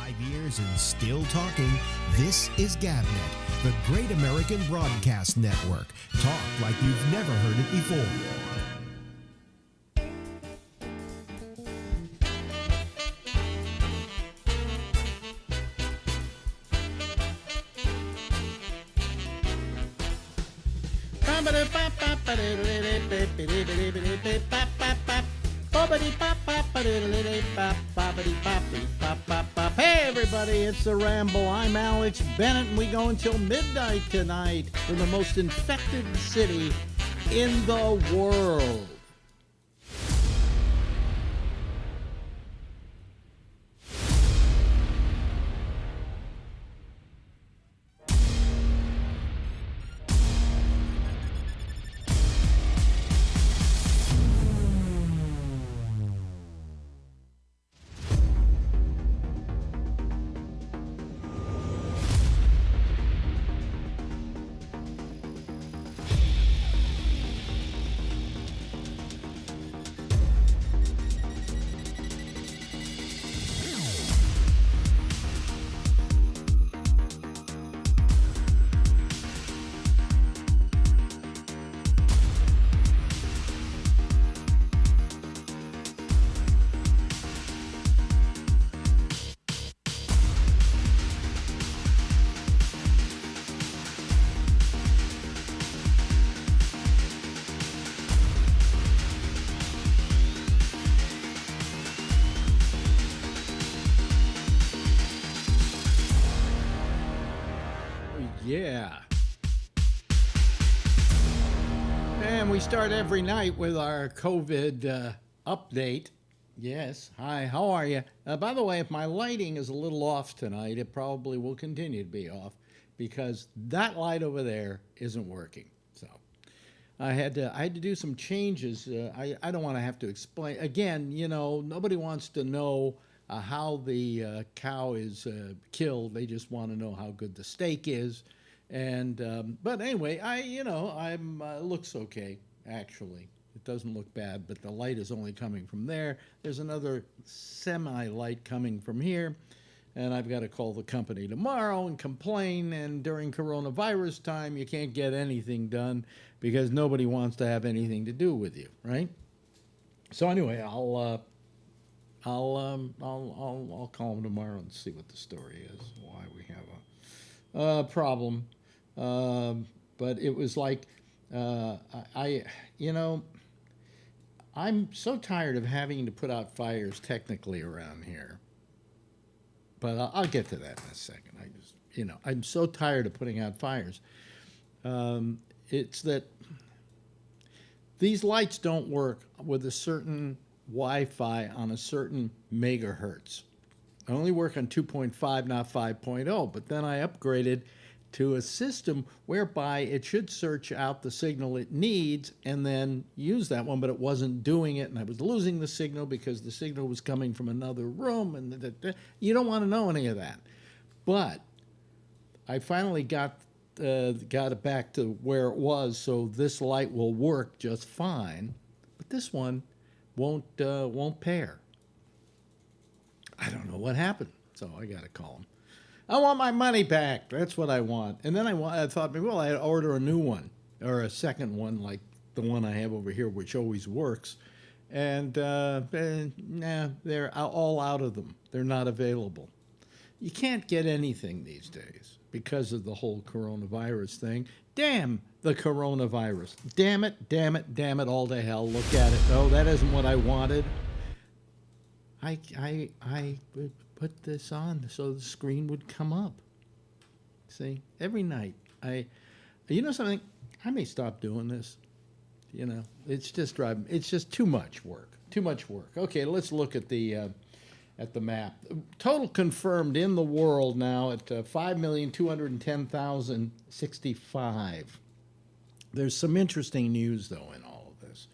5 years and still talking. This is GabNet, the Great American Broadcast Network. Talk like you've never heard it before. Hey everybody, it's the Ramble. I'm Alex Bennett, and we go until midnight tonight from the most infected city in the world. Yeah. And we start every night with our COVID update. Yes. Hi, how are you? By the way, if my lighting is a little off tonight, it probably will continue to be off because that light over there isn't working. So I had to do some changes. I don't want to have to explain. Again, you know, nobody wants to know how the cow is killed. They just want to know how good the steak is. And but anyway, I'm looks okay actually. It doesn't look bad, but the light is only coming from there. There's another semi-light coming from here, and I've got to call the company tomorrow and complain. And during coronavirus time, you can't get anything done because nobody wants to have anything to do with you, right? So anyway, I'll call them tomorrow and see what the story is, why we have a problem. But it was like, I'm so tired of having to put out fires technically around here. But I'll get to that in a second. I'm so tired of putting out fires. It's that these lights don't work with a certain Wi-Fi on a certain megahertz. I only work on 2.5, not 5.0, but then I upgraded to a system whereby it should search out the signal it needs and then use that one, but it wasn't doing it, and I was losing the signal because the signal was coming from another room, and you don't want to know any of that. But I finally got it back to where it was, so this light will work just fine, but this one won't pair. I don't know what happened, so I got to call them. I want my money back. That's what I want. And then I thought, maybe I'd order a new one or a second one like the one I have over here, which always works. And they're all out of them. They're not available. You can't get anything these days because of the whole coronavirus thing. Damn the coronavirus. Damn it, damn it, damn it all to hell. Look at it. No, that isn't what I wanted. I put this on so the screen would come up. See, every night you know something? I may stop doing this. You know, it's just too much work. Too much work. Okay, let's look at the map. Total confirmed in the world now at 5,210,065. There's some interesting news though in all of this.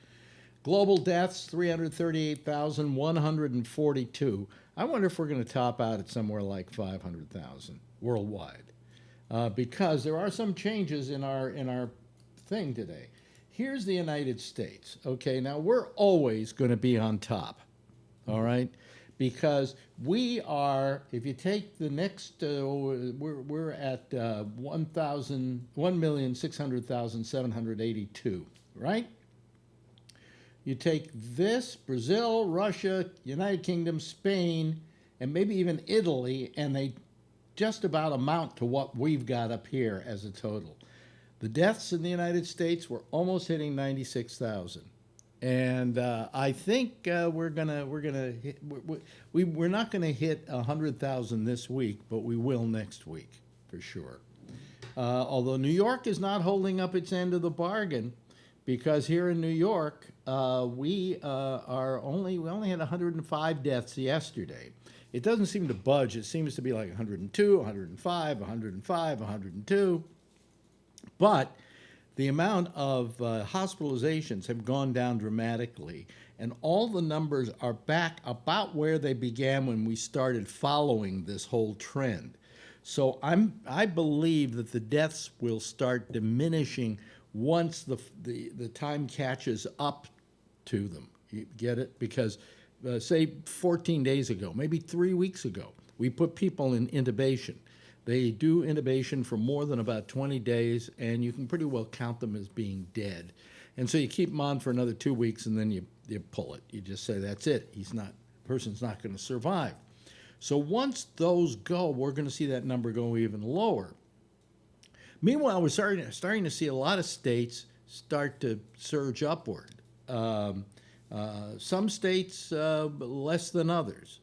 Global deaths 338,142. I wonder if we're going to top out at somewhere like 500,000 worldwide, because there are some changes in our thing today. Here's the United States. Okay, now we're always going to be on top, all right? because we are, if you take the next, we're at 1,600,782, right? You take this, Brazil, Russia, United Kingdom, Spain, and maybe even Italy, and they just about amount to what we've got up here as a total. The deaths in the United States were almost hitting 96,000. And I think we're not gonna hit 100,000 this week, but we will next week for sure. Although New York is not holding up its end of the bargain, because here in New York we only had 105 deaths yesterday. It doesn't seem to budge. It seems to be like 102, 105, 105, 102. But the amount of hospitalizations have gone down dramatically, and all the numbers are back about where they began when we started following this whole trend. So I believe that the deaths will start diminishing once the time catches up to them. You get it? Because say 14 days ago, maybe 3 weeks ago, we put people in intubation. They do intubation for more than about 20 days, and you can pretty well count them as being dead. And so you keep them on for another 2 weeks, and then you pull it. You just say, that's it. Person's not going to survive. So once those go, we're going to see that number go even lower. Meanwhile, we're starting to see a lot of states start to surge upward. Some states less than others.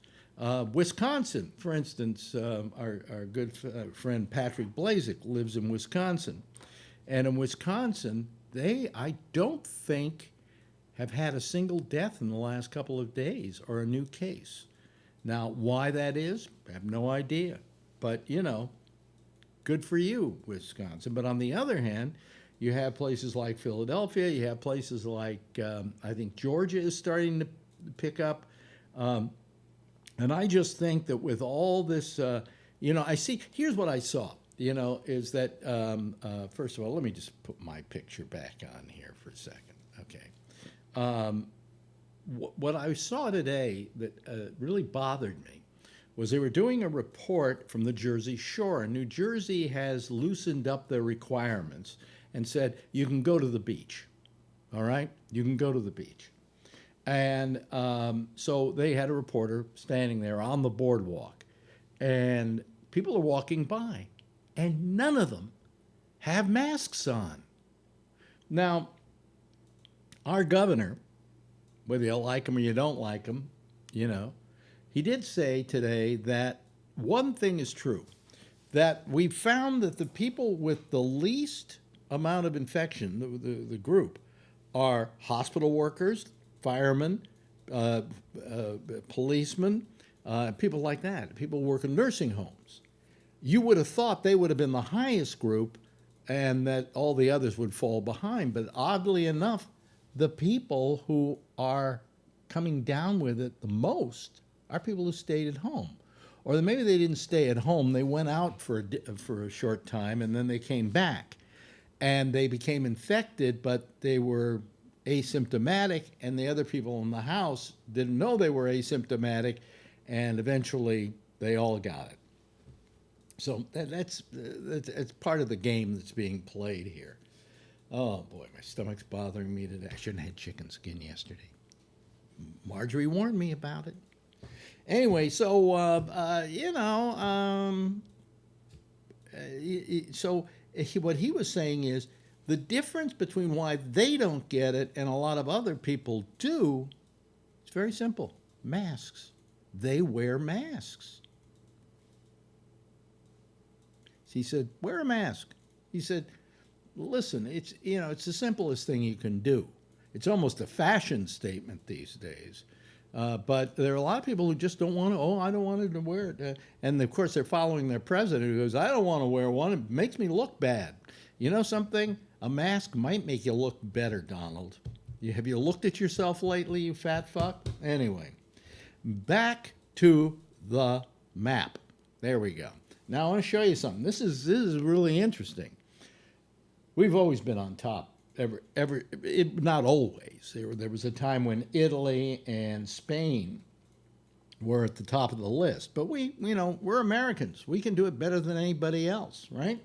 Wisconsin, for instance, our good friend Patrick Blazik lives in Wisconsin. And in Wisconsin, I don't think, have had a single death in the last couple of days or a new case. Now, why that is, I have no idea. But, good for you, Wisconsin. But on the other hand, you have places like Philadelphia, you have places like, I think Georgia is starting to pick up. And I just think that with all this, here's what I saw, is that, first of all, let me just put my picture back on here for a second. Okay. What I saw today that really bothered me was they were doing a report from the Jersey Shore. And New Jersey has loosened up their requirements and said, you can go to the beach, all right? You can go to the beach. And so they had a reporter standing there on the boardwalk, and people are walking by, and none of them have masks on. Now, our governor, whether you like him or you don't like him, he did say today that one thing is true, that we found that the people with the least amount of infection, the group, are hospital workers, firemen, policemen, people like that, people who work in nursing homes. You would have thought they would have been the highest group and that all the others would fall behind. But oddly enough, the people who are coming down with it the most are people who stayed at home. Or maybe they didn't stay at home, they went out for a short time and then they came back. And they became infected, but they were asymptomatic, and the other people in the house didn't know they were asymptomatic, and eventually they all got it. So that's part of the game that's being played here. Oh boy, my stomach's bothering me today. I shouldn't have had chicken skin yesterday. Marjorie warned me about it. Anyway, so what he was saying is, the difference between why they don't get it and a lot of other people do, it's very simple. Masks. They wear masks. So he said, wear a mask. He said, listen, it's the simplest thing you can do. It's almost a fashion statement these days. But there are a lot of people who just don't want to, I don't want to wear it. And of course, they're following their president who goes, I don't want to wear one. It makes me look bad. You know something? A mask might make you look better, Donald. Have you looked at yourself lately, you fat fuck? Anyway, back to the map. There we go. Now I want to show you something. This is really interesting. We've always been on top. Not always. There was a time when Italy and Spain we're at the top of the list. But we're Americans. We can do it better than anybody else, right?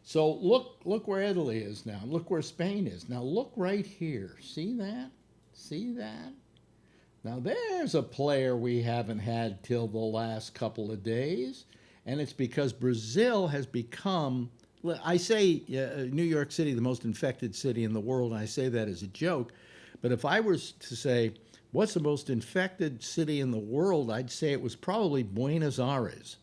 So look where Italy is now. Look where Spain is. Now look right here. See that? See that? Now there's a player we haven't had till the last couple of days, and it's because Brazil has become, I say New York City, the most infected city in the world, and I say that as a joke, but if I was to say, what's the most infected city in the world, I'd say it was probably Buenos Aires.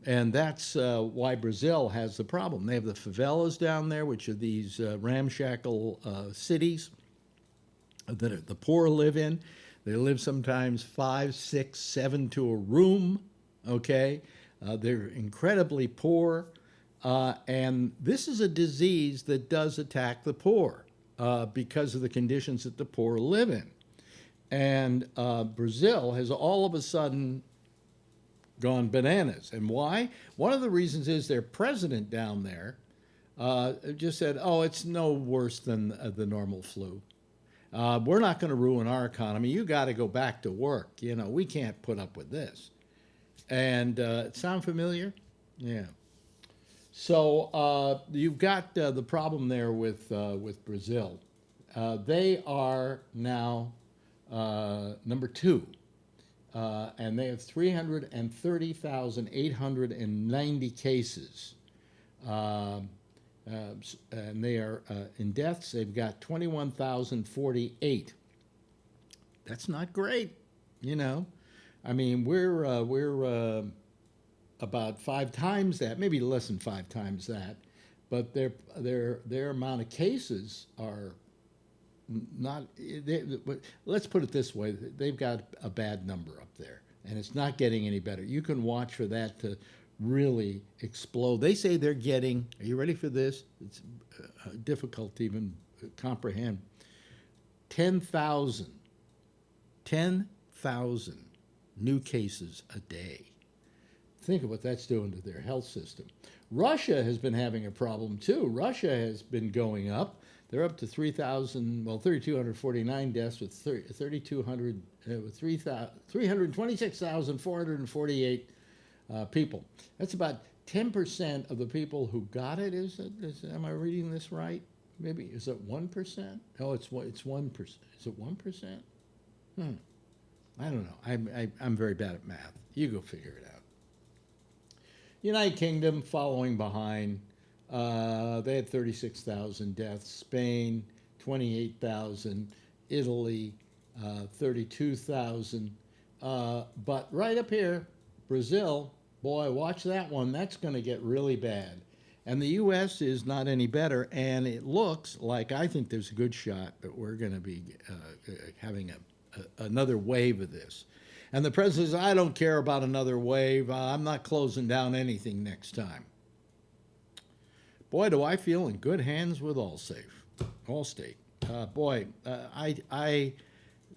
And that's why Brazil has the problem. They have the favelas down there, which are these ramshackle cities that the poor live in. They live sometimes 5, 6, 7 to a room, okay? They're incredibly poor. And this is a disease that does attack the poor because of the conditions that the poor live in. And Brazil has all of a sudden gone bananas. And why? One of the reasons is their president down there just said, oh, it's no worse than the normal flu. We're not going to ruin our economy. You got to go back to work. We can't put up with this. And sound familiar? Yeah. So you've got the problem there with Brazil. They are now number 2. And they have 330,890 cases. And they are in deaths, they've got 21,048. That's not great, I mean, we're about 5 times that, maybe less than 5 times that, but their amount of cases are not. Let's put it this way: they've got a bad number up there, and it's not getting any better. You can watch for that to really explode. They say they're getting. Are you ready for this? It's difficult to even comprehend. 10,000 new cases a day. Think of what that's doing to their health system. Russia has been having a problem too. Russia has been going up. They're up to 3,249 deaths with 326,448 people. That's about 10% of the people who got it. Am I reading this right? Maybe is it 1%? Oh, it's 1%. Is it 1%? I don't know. I'm very bad at math. You go figure it out. United Kingdom following behind. They had 36,000 deaths. Spain, 28,000. Italy, 32,000. But right up here, Brazil, boy, watch that one. That's going to get really bad. And the U.S. is not any better. And it looks like, I think there's a good shot that we're going to be having another wave of this. And the president says, I don't care about another wave. I'm not closing down anything next time. Boy, do I feel in good hands with Allstate.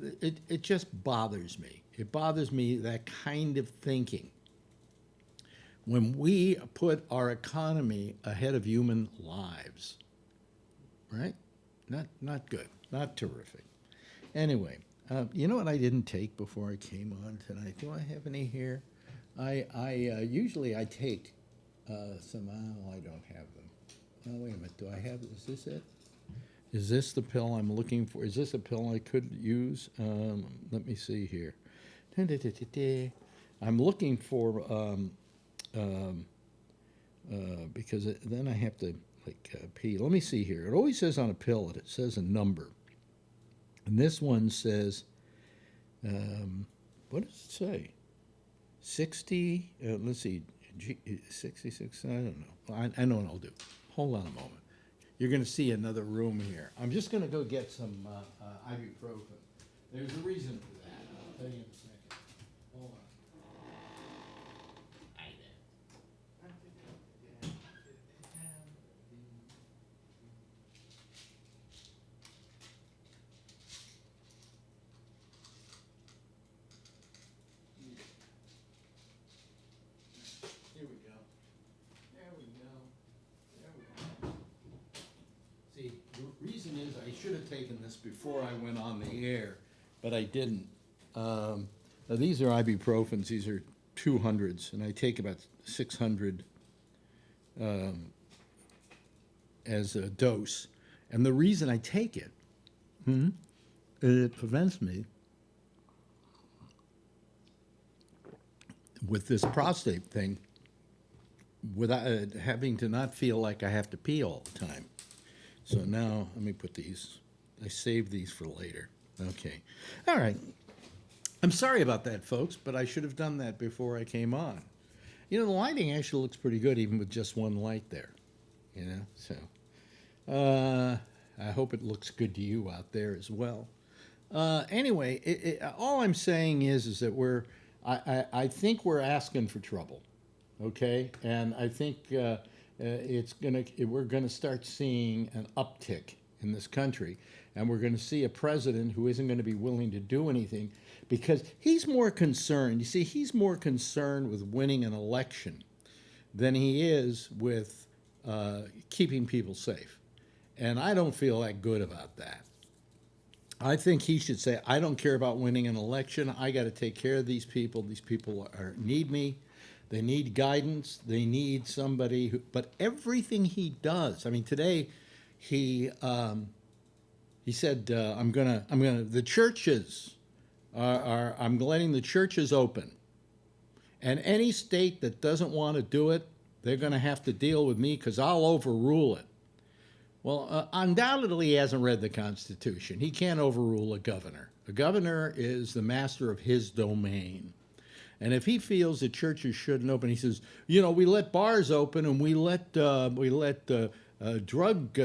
It just bothers me. It bothers me, that kind of thinking. When we put our economy ahead of human lives, right? Not good, not terrific. Anyway, you know what I didn't take before I came on tonight? Do I have any here? Usually I take some. Oh, I don't have them. Oh, wait a minute. Do I have? Is this it? Is this the pill I'm looking for? Is this a pill I could use? Let me see here. I'm looking for because then I have to pee. Let me see here. It always says on a pill it says a number. And this one says, what does it say? 60, let's see, 66, I don't know. I know what I'll do. Hold on a moment. You're going to see another room here. I'm just going to go get some ibuprofen. There's a reason for that. I'll tell you in a second. Hold on. Reason is I should have taken this before I went on the air, but I didn't. These are ibuprofens. These are 200s, and I take about 600 as a dose. And the reason I take it, it prevents me with this prostate thing without having to not feel like I have to pee all the time. So now, let me put these, I saved these for later. Okay. All right. I'm sorry about that, folks, but I should have done that before I came on. You know, the lighting actually looks pretty good even with just one light there, you know, so I hope it looks good to you out there as well. Anyway, all I'm saying is that I think we're asking for trouble, okay? And I think we're gonna start seeing an uptick in this country, and we're gonna see a president who isn't gonna be willing to do anything because he's more concerned. You see, he's more concerned with winning an election than he is with keeping people safe. And I don't feel that good about that. I think he should say, I don't care about winning an election. I got to take care of these people. These people need me. They need guidance. They need somebody who, but everything he does, I mean, today he said, the churches I'm letting the churches open. And any state that doesn't want to do it, they're going to have to deal with me because I'll overrule it. Well, undoubtedly, he hasn't read the Constitution. He can't overrule a governor. A governor is the master of his domain. And if he feels that churches shouldn't open, he says, you know, we let bars open and we let drug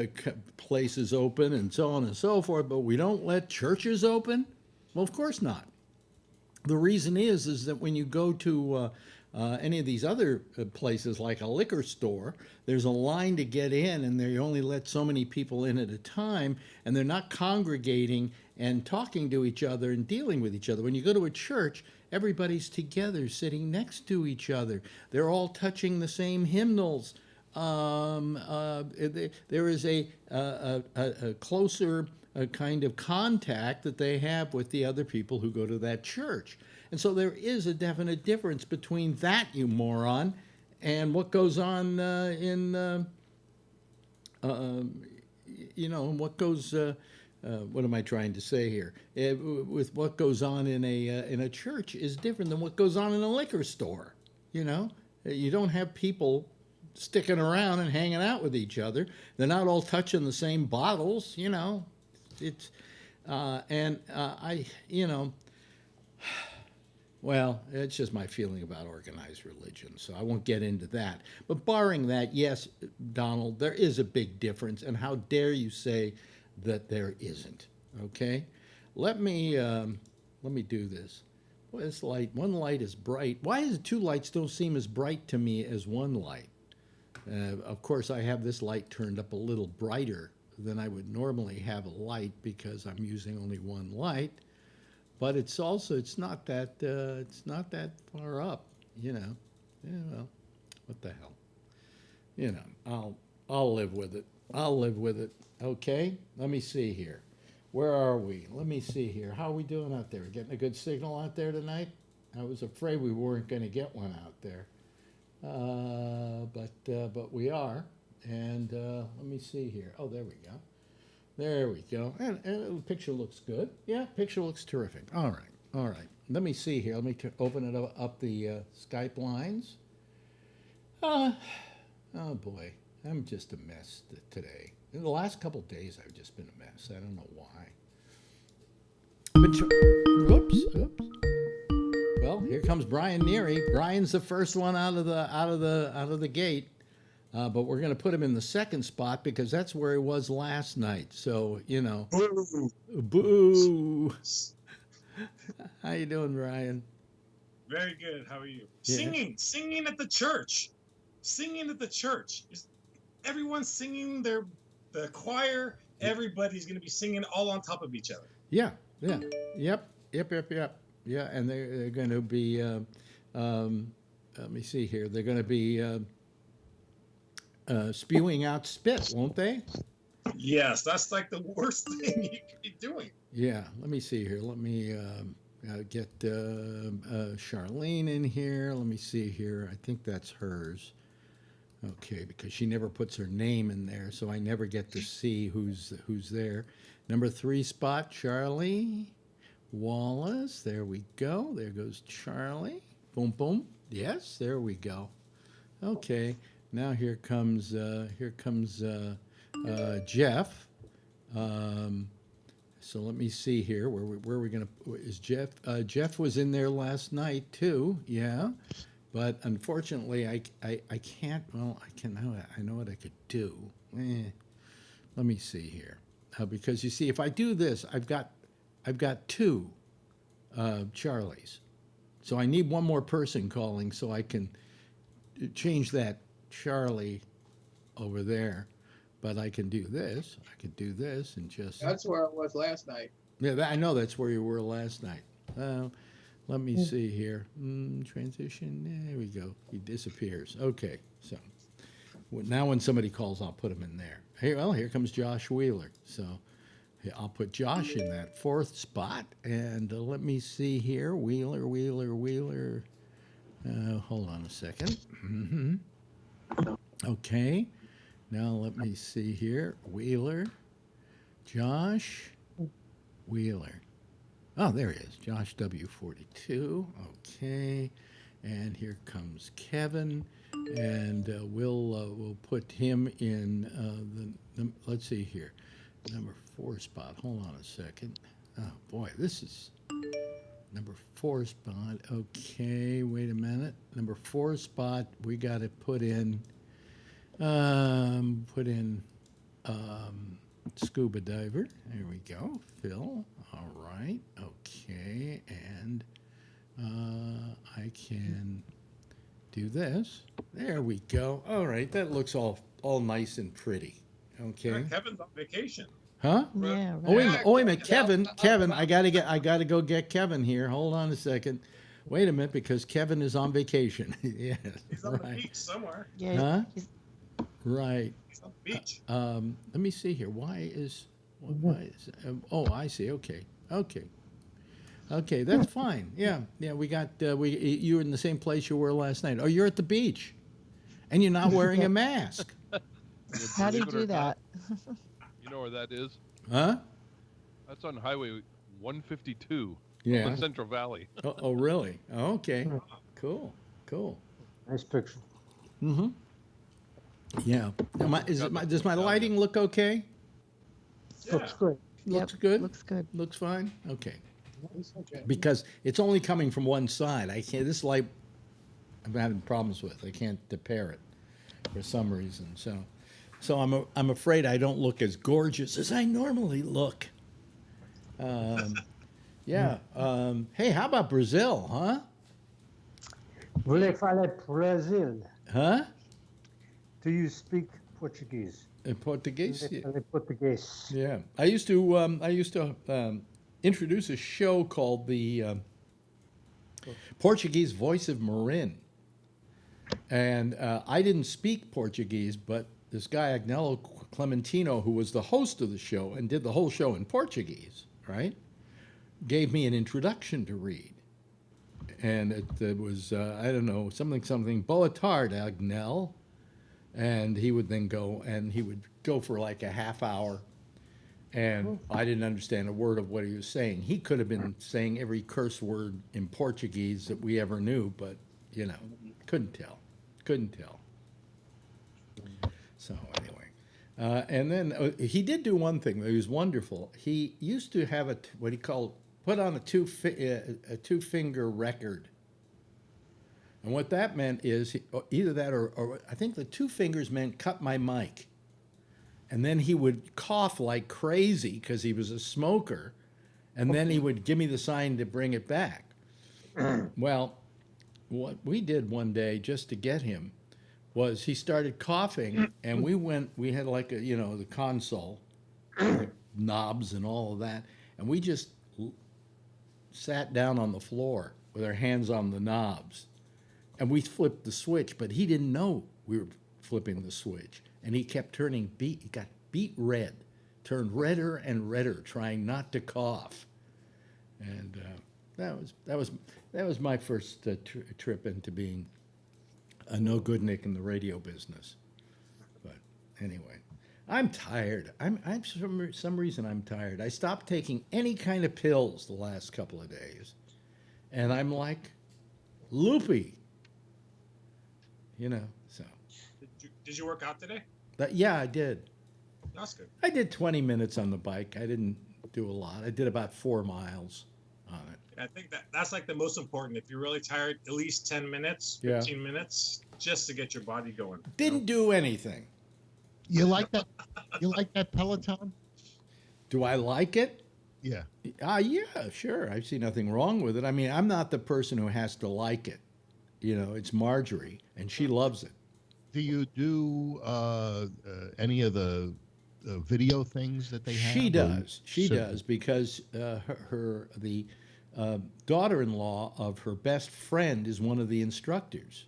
places open and so on and so forth, but we don't let churches open? Well, of course not. The reason is that when you go to any of these other places like a liquor store, there's a line to get in and they only let so many people in at a time, and they're not congregating and talking to each other and dealing with each other. When you go to a church, everybody's together, sitting next to each other. They're all touching the same hymnals. There is a closer kind of contact that they have with the other people who go to that church. And so there is a definite difference between that, you moron, and what goes on what am I trying to say here? With what goes on in a church is different than what goes on in a liquor store. You know, you don't have people sticking around and hanging out with each other. They're not all touching the same bottles. You know, it's well, it's just my feeling about organized religion, so I won't get into that. But barring that, yes, Donald, there is a big difference, and how dare you say that there isn't? Okay, let me do this. Boy, this light, one light is bright. Why is it two lights don't seem as bright to me as one light? Of course, I have this light turned up a little brighter than I would normally have a light because I'm using only one light. But it's not that far up, you know. Yeah, well, what the hell? You know, I'll live with it. I'll live with it. Okay, let me see here. Where are we? Let me see here. How are we doing out there? Getting a good signal out there tonight? I was afraid we weren't going to get one out there, but we are. And let me see here. Oh, there we go. There we go. And the picture looks good. Yeah, picture looks terrific. All right. All right. Let me see here. Let me open it up the Skype lines. Oh, boy. I'm just a mess today. In the last couple of days, I've just been a mess. I don't know why. Oops. Well, here comes Brian Neary. Brian's the first one out of the gate. But we're going to put him in the second spot because that's where he was last night. So, you know. Boo. How you doing, Brian? Very good. How are you? Yeah. Singing at the church. Everyone's singing the choir. Everybody's going to be singing all on top of each other. Yeah. Yep. Yeah, and they're going to be, let me see here. They're going to be spewing out spit, won't they? Yes, that's like the worst thing you could be doing. Yeah, let me see here. Let me Get Charlene in here. Let me see here. I think that's hers. Okay, because she never puts her name in there, so I never get to see who's there. Number 3 spot, Charlie Wallace. There we go. There goes Charlie. Boom, boom. Yes, there we go. Okay, now here comes Jeff. So let me see here. Where are we gonna? Is Jeff? Jeff was in there last night too. Yeah, but unfortunately, I can't. Well, I can now. I know what I could do. Let me see here, because you see, if I do this, I've got 2 Charlies, so I need one more person calling so I can change that Charlie over there. But I can do this. I could do this and just. That's where I was last night. Yeah, I know that's where you were last night. Let me see here. Transition. There we go. He disappears. Okay, so now when somebody calls, I'll put him in there. Hey, well, here comes Josh Wheeler. So I'll put Josh in that 4th spot. And let me see here. Wheeler. Hold on a second. Okay. Now let me see here. Wheeler. Josh Wheeler. Oh, there he is. Josh W42. Okay. And here comes Kevin. And we'll put him in let's see here. Number 4 spot. Hold on a second. Oh, boy, this is number 4 spot. Okay, wait a minute. Number 4 spot, we got to put in scuba diver. There we go. Phil. All right. Okay. And I can do this. There we go. All right. That looks all nice and pretty. Okay. Kevin's on vacation. Huh? Yeah. Right. Oh, wait a minute. Kevin, I gotta go get Kevin here. Hold on a second. Wait a minute, because Kevin is on vacation. Yes. He's on the beach somewhere. Yeah. Huh? he's- He's on the beach. Let me see here. Why is oh, I see. Okay. That's fine. Yeah. We got you were in the same place you were last night. Oh, you're at the beach, and you're not wearing a mask. How do you Believe it do or not, that? You know where that is? Huh? That's on Highway 152 Yeah. in Central Valley. Oh, really? Okay. Cool. Nice picture. Mm-hmm. Yeah. Does my lighting look okay? Yeah. Looks great. Looks Yep, good? Looks good. Looks fine? Okay. Okay. Because it's only coming from one side. I can't, this light, I'm having problems with. I can't pair it for some reason. So I'm afraid I don't look as gorgeous as I normally look. Yeah. Hey, how about Brazil, huh? Voulez falar Brazil? Huh? Do you speak Portuguese? In Portuguese? Voulez falar Português? Yeah. I used to introduce a show called the Portuguese Voice of Marin. And I didn't speak Portuguese, but this guy, Agnello Clementino, who was the host of the show and did the whole show in Portuguese, right, gave me an introduction to read. And it was, I don't know, something, Boa tarde, Agnel. And he would then go, and he would go for like a half hour. And I didn't understand a word of what he was saying. He could have been saying every curse word in Portuguese that we ever knew, but, you know, couldn't tell. So anyway, and then he did do one thing that was wonderful. He used to have what he called put on a two-finger record, and what that meant is either that or I think the 2 fingers meant cut my mic, and then he would cough like crazy because he was a smoker, and then he would give me the sign to bring it back. Well, what we did one day just to get him was he started coughing, and we had like the console, the knobs and all of that, and we just sat down on the floor with our hands on the knobs, and we flipped the switch, but he didn't know we were flipping the switch, and he kept turning he got beet red, turned redder and redder, trying not to cough, and that was my first trip into being a no good Nick in the radio business. But anyway, I'm tired. I'm for some reason I'm tired. I stopped taking any kind of pills the last couple of days, and I'm like loopy. You know, so. Did you work out today? But yeah, I did. That's good. I did 20 minutes on the bike. I didn't do a lot. I did about 4 miles on it. I think that's like the most important. If you're really tired, at least 10 minutes, Yeah. 15 minutes, just to get your body going. Didn't do anything. You like that? You like that Peloton? Do I like it? Yeah. Yeah, sure. I see nothing wrong with it. I mean, I'm not the person who has to like it. You know, it's Marjorie, and she loves it. Do you do any of the video things that they have? She does. She So- does because the daughter-in-law of her best friend is one of the instructors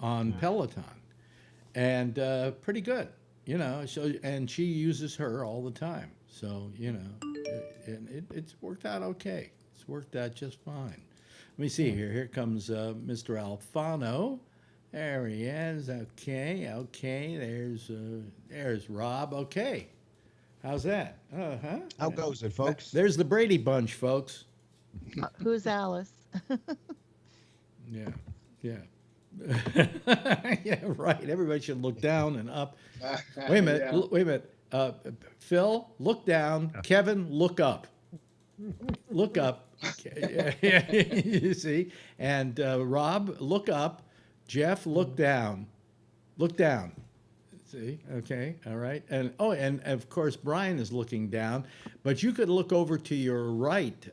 on Peloton, and pretty good. You know, so and she uses her all the time. So you know, and it's worked out okay. It's worked out just fine. Let me see here. Here comes Mr. Alfano. There he is. Okay. There's Rob. Okay. How's that? How goes it, folks? There's the Brady Bunch, folks. Who's Alice? Yeah. Yeah, right. Everybody should look down and up. Wait a minute. Yeah. Wait a minute. Phil, look down. Kevin, look up. Look up. You see? And Rob, look up. Jeff, look down. Look down. See? Okay. All right. And and of course Brian is looking down, but you could look over to your right,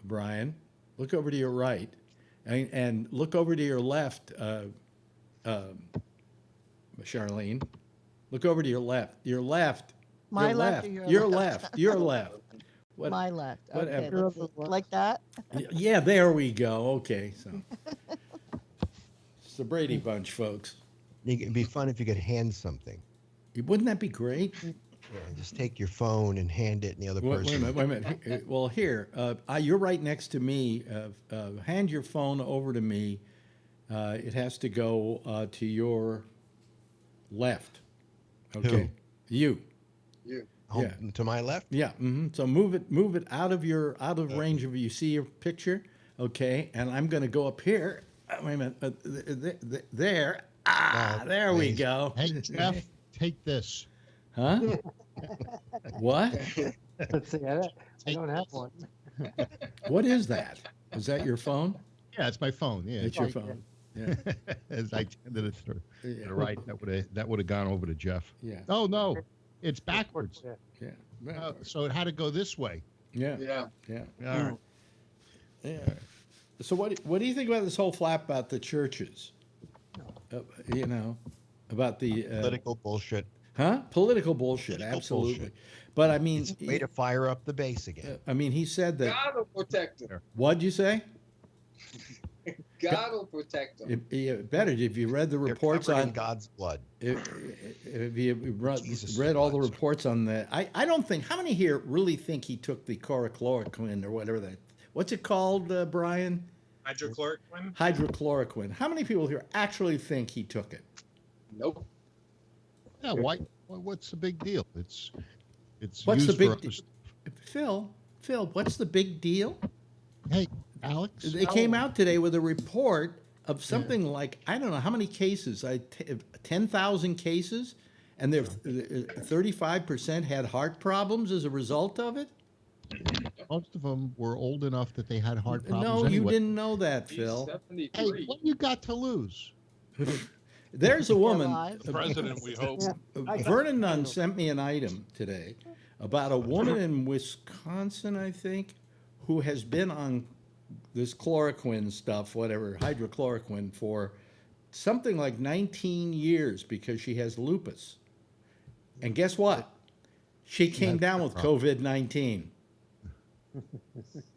Brian. Look over to your right, and look over to your left, Charlene. Look over to your left. Your left. My your left or your Your left? left. Your left. What- My left. Okay, whatever. let's see. Like that? Yeah, there we go. Okay, so it's the Brady Bunch, folks. It'd be fun if you could hand something. Wouldn't that be great? Yeah, just take your phone and hand it, and the other person. Wait a minute. Well, here, you're right next to me. Hand your phone over to me. It has to go to your left. Okay. You. Home, yeah. To my left. Yeah. So move it out of range of you. See your picture? Okay. And I'm going to go up here. Wait a minute. There. There we please. go. Hey, Jeff, take this. Huh? What? Let's see. I don't have one. What is that? Is that your phone? Yeah, it's my phone. Yeah, It's your phone. Yeah. As I tended it to Yeah. the right, that would have gone over to Jeff. Yeah. Oh no, it's backwards. Yeah. Yeah. So it had to go this way. Yeah. Yeah. Yeah. All right. Yeah. So what do you think about this whole flap about the churches? You know, about the Political bullshit. Political bullshit, Political absolutely. bullshit. But I mean, It's a way to fire up the base again. I mean, he said that. God will protect him. What'd you say? God will protect him. Better if you read the They're reports covered in on God's blood. if you Jesus read all the Christ. reports on that. I don't think how many here really think he took the chloroquine or whatever that. What's it called, Brian? Hydrochloroquine? Hydrochloroquine. How many people here actually think he took it? Nope. Yeah. Why? What's the big deal? It's What's the used big for us. Phil, what's the big deal? Hey, Alex. They came out today with a report of something like, I don't know how many cases, 10,000 cases, and 35% had heart problems as a result of it? Most of them were old enough that they had heart problems. No, you anyway. didn't know that, He's Phil. 73. Hey, what you got to lose? There's a woman, alive. The president, we hope. Vernon Nunn sent me an item today about a woman in Wisconsin, I think, who has been on this chloroquine stuff, whatever, hydrochloroquine, for something like 19 years because she has lupus. And guess what? She came down with COVID-19.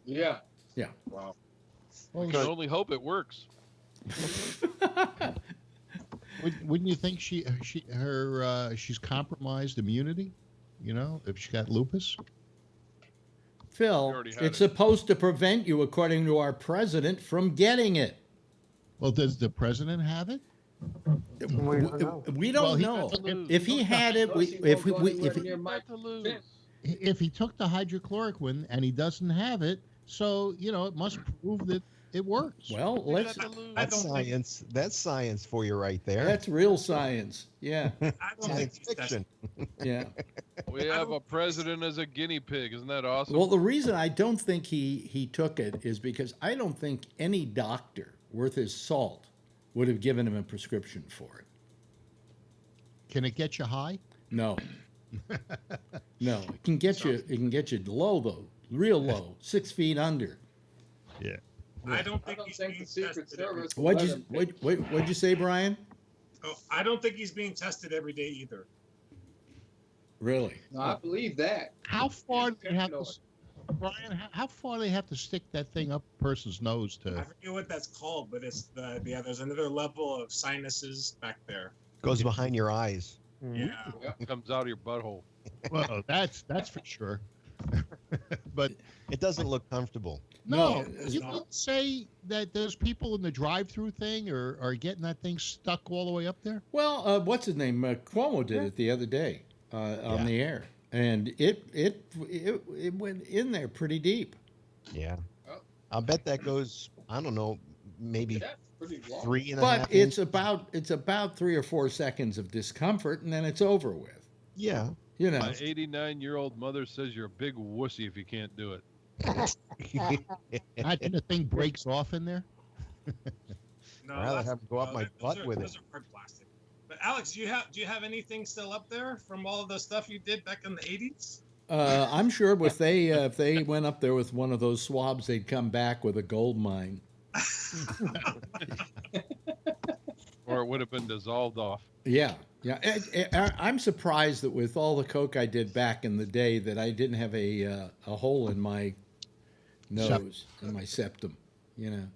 Yeah. Yeah. Wow. Well, We can only hope it works. wouldn't you think she's compromised immunity? You know, if she got lupus. Phil, already had it's it. supposed to prevent you, according to our president, from getting it. Well, does the president have it? We don't know. We don't Well, he know. got to lose. If he had it, Plus, he won't go anywhere near my Got to lose. fence. If he took the hydrochloroquine and he doesn't have it, so it must prove that it works. well, They let's. got to lose. I That's don't think- science. That's science for you right there. That's real science. Yeah, I don't think Science he's tested. fiction. yeah. We have a president as a guinea pig. Isn't that awesome? Well, the reason I don't think he took it is because I don't think any doctor worth his salt would have given him a prescription for it. Can it get you high? No. No, it can get you. It can get you low though, real low, 6 feet under. Yeah. I don't I think don't he's think being the Secret tested. Every, Service will What'd let you him pick. what'd you say, Brian? oh, I don't think he's being tested every day either. Really? No, I believe that. How far do they have to, Paranoid. Brian? How far do they have to stick that thing up a person's nose I to? forget what that's called, but it's there's another level of sinuses back there. Goes behind your eyes. Yeah. Comes out of your butthole. Well, that's for sure. But It doesn't look comfortable. no, No, you no. would say that those people in the drive-through thing are getting that thing stuck all the way up there. Well, what's his name? Cuomo did it the other day on Yeah. the air, and it went in there pretty deep. Yeah. Oh. I'll bet that goes, I don't know, maybe That's pretty long. 3.5 But it's inches. about 3 or 4 seconds of discomfort, and then it's over with. Yeah. You know. My 89-year-old mother says you're a big wussy if you can't do it. Imagine the thing breaks off in there. No, I'd rather that's- have him go up my those butt are- with it. those are hard plastic. But Alex, do you have anything still up there from all of the stuff you did back in the 80s? I'm sure if they went up there with one of those swabs, they'd come back with a gold mine. Or it would have been dissolved off. Yeah, yeah. I'm surprised that with all the coke I did back in the day, that I didn't have a hole in my nose, in my septum. You know,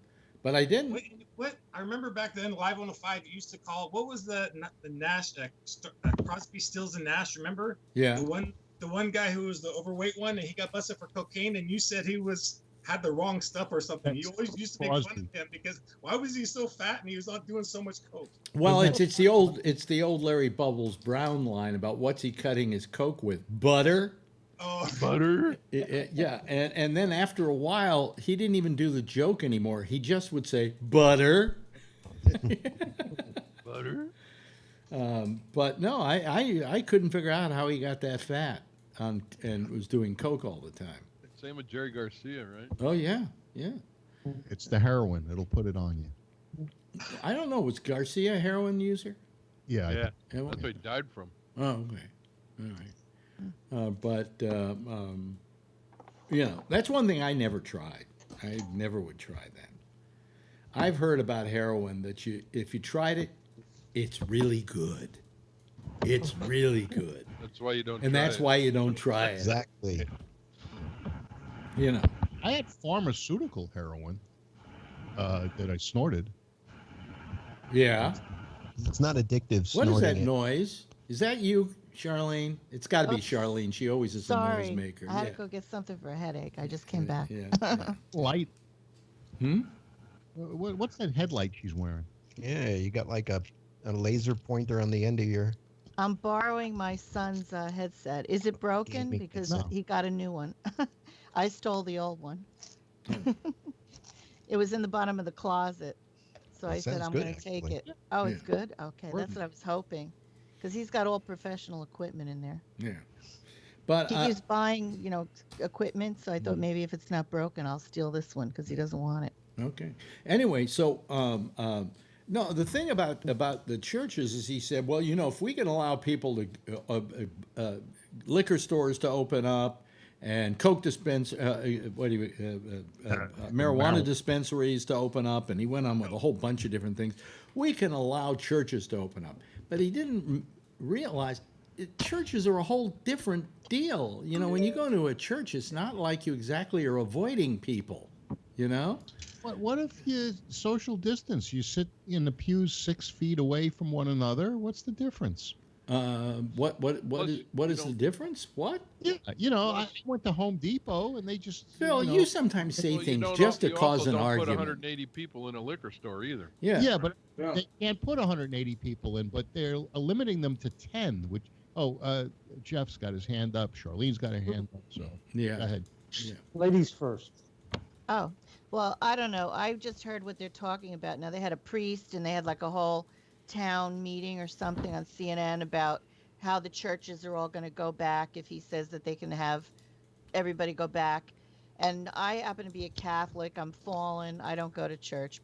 but I didn't. What I remember back then, Live on the 5 used to call, what was the Nash, Crosby, Stills and Nash? Remember Yeah. the one guy who was the overweight one, and he got busted for cocaine, and you said he had the wrong stuff or something. You always used to make fun Crosby. of him because why was he so fat and he was not doing so much coke? Well, it's the old Larry Bubbles Brown line about what's he cutting his coke with? Butter. Oh, Butter? Yeah, and then after a while, he didn't even do the joke anymore. He just would say butter. Butter? But no, I couldn't figure out how he got that fat and was doing coke all the time. Same with Jerry Garcia, right? Oh yeah, yeah. It's the heroin. It'll put it on you. I don't know. Was Garcia a heroin user? Yeah. Yeah. Yeah, That's what he died from. Oh, okay. All right. That's one thing I never tried. I never would try that. I've heard about heroin that if you tried it, it's really good. It's really good. That's why you don't And try that's it. why you don't try it. Exactly. You know. I had pharmaceutical heroin that I snorted. Yeah. It's not addictive. What is that snorting it. noise? Is that you, Charlene? It's got to be Oops. Charlene. She always is a Sorry, noisemaker. I had Yeah. to go get something for a headache. I just came back. Yeah. Light. Hmm? What's that headlight she's wearing? Yeah, you got like a laser pointer on the end of your. I'm borrowing my son's headset. Is it broken? me Because no. he got a new one. I stole the old one. It was in the bottom of the closet. So That I said, sounds I'm good, going to take actually. it. Oh, it's Yeah. good? Okay, that's what I was hoping. Because he's got all professional equipment in there. Yeah. But He was buying, equipment. So I thought maybe if it's not broken, I'll steal this one because he doesn't want it. okay. Anyway, so no, the thing about the churches is he said, well, if we can allow people to liquor stores to open up and Coke marijuana dispensaries to open up, and he went on with a whole bunch of different things. We can allow churches to open up, but he didn't realize churches are a whole different deal. When you go to a church, it's not like you exactly are avoiding people. What if you social distance? You sit in the pews 6 feet away from one another. What's the difference? What Plus, is you the don't- difference? What? Yeah, I went to Home Depot and they just Phil, you know, you sometimes say Well, you things don't just al- to you cause also an don't argument. put 180 people in a liquor store either. Yeah. yeah, but Yeah. they can't put 180 people in, but they're limiting them to 10. Which Jeff's got his hand up, Charlene's got her hand up, so Yeah. go ahead. Yeah. Ladies first. Oh, well, I don't know. I just heard what they're talking about. Now, they had a priest and they had like a whole town meeting or something on CNN about how the churches are all going to go back if he says that they can have everybody go back. And I happen to be a Catholic. I'm fallen. I don't go to church,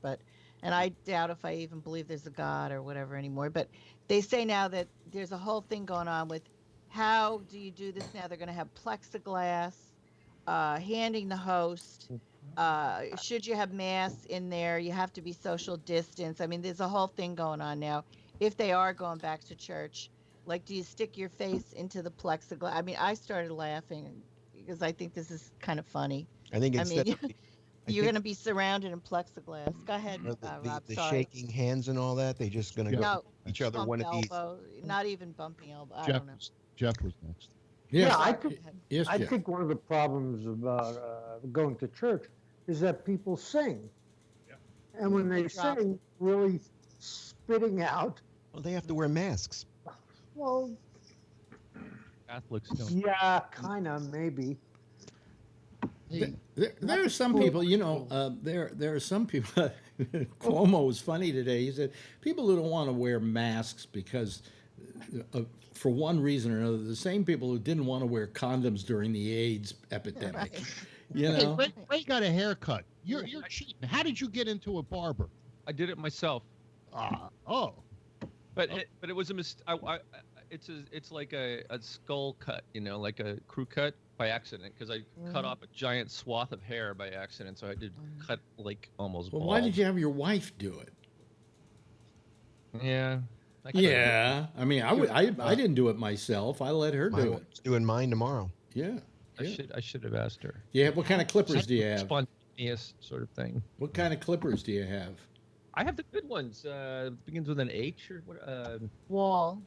and I doubt if I even believe there's a God or whatever anymore. But they say now that there's a whole thing going on with how do you do this now? They're going to have plexiglass, handing the host. Should you have masks in there? You have to be social distance. I mean, there's a whole thing going on now. If they are going back to church, like, do you stick your face into the plexiglass? I mean, I started laughing because I think this is kind of funny. I think I instead mean, of the- I you're think, going to be surrounded in plexiglass. Go ahead, Rob. the Sorry. shaking hands and all that, they just gonna go No, each other bump one of these. elbow, not even bumping elbow. I Jeff, don't know. Jeff was next. Yes. Yeah, I Sorry, think go ahead. Yes, I Jeff. think one of the problems about going to church is that people sing, and when they Drop. sing, really spitting out. Well, they have to wear masks. Well, Catholics don't. yeah, kind of, maybe. Hey, There are some people, there are some people. Cuomo was funny today. He said people who don't want to wear masks because, for one reason or another, the same people who didn't want to wear condoms during the AIDS epidemic. Right. You hey, know, Ray got a haircut. You're cheating. How did you get into a barber? I did it myself, Oh, but it was a mistake. It's like a skull cut, like a crew cut by accident, because I cut off a giant swath of hair by accident, so I did cut like almost well, bald. why did you have your wife do it? Yeah. I could've- Yeah, I mean, I didn't do it myself. I let her My do it. wife's doing mine tomorrow. Yeah. I should have asked her. Yeah. What kind of clippers do you have? Spontaneous sort of thing. What kind of clippers do you have? I have the good ones. Begins with an H or what? Wall.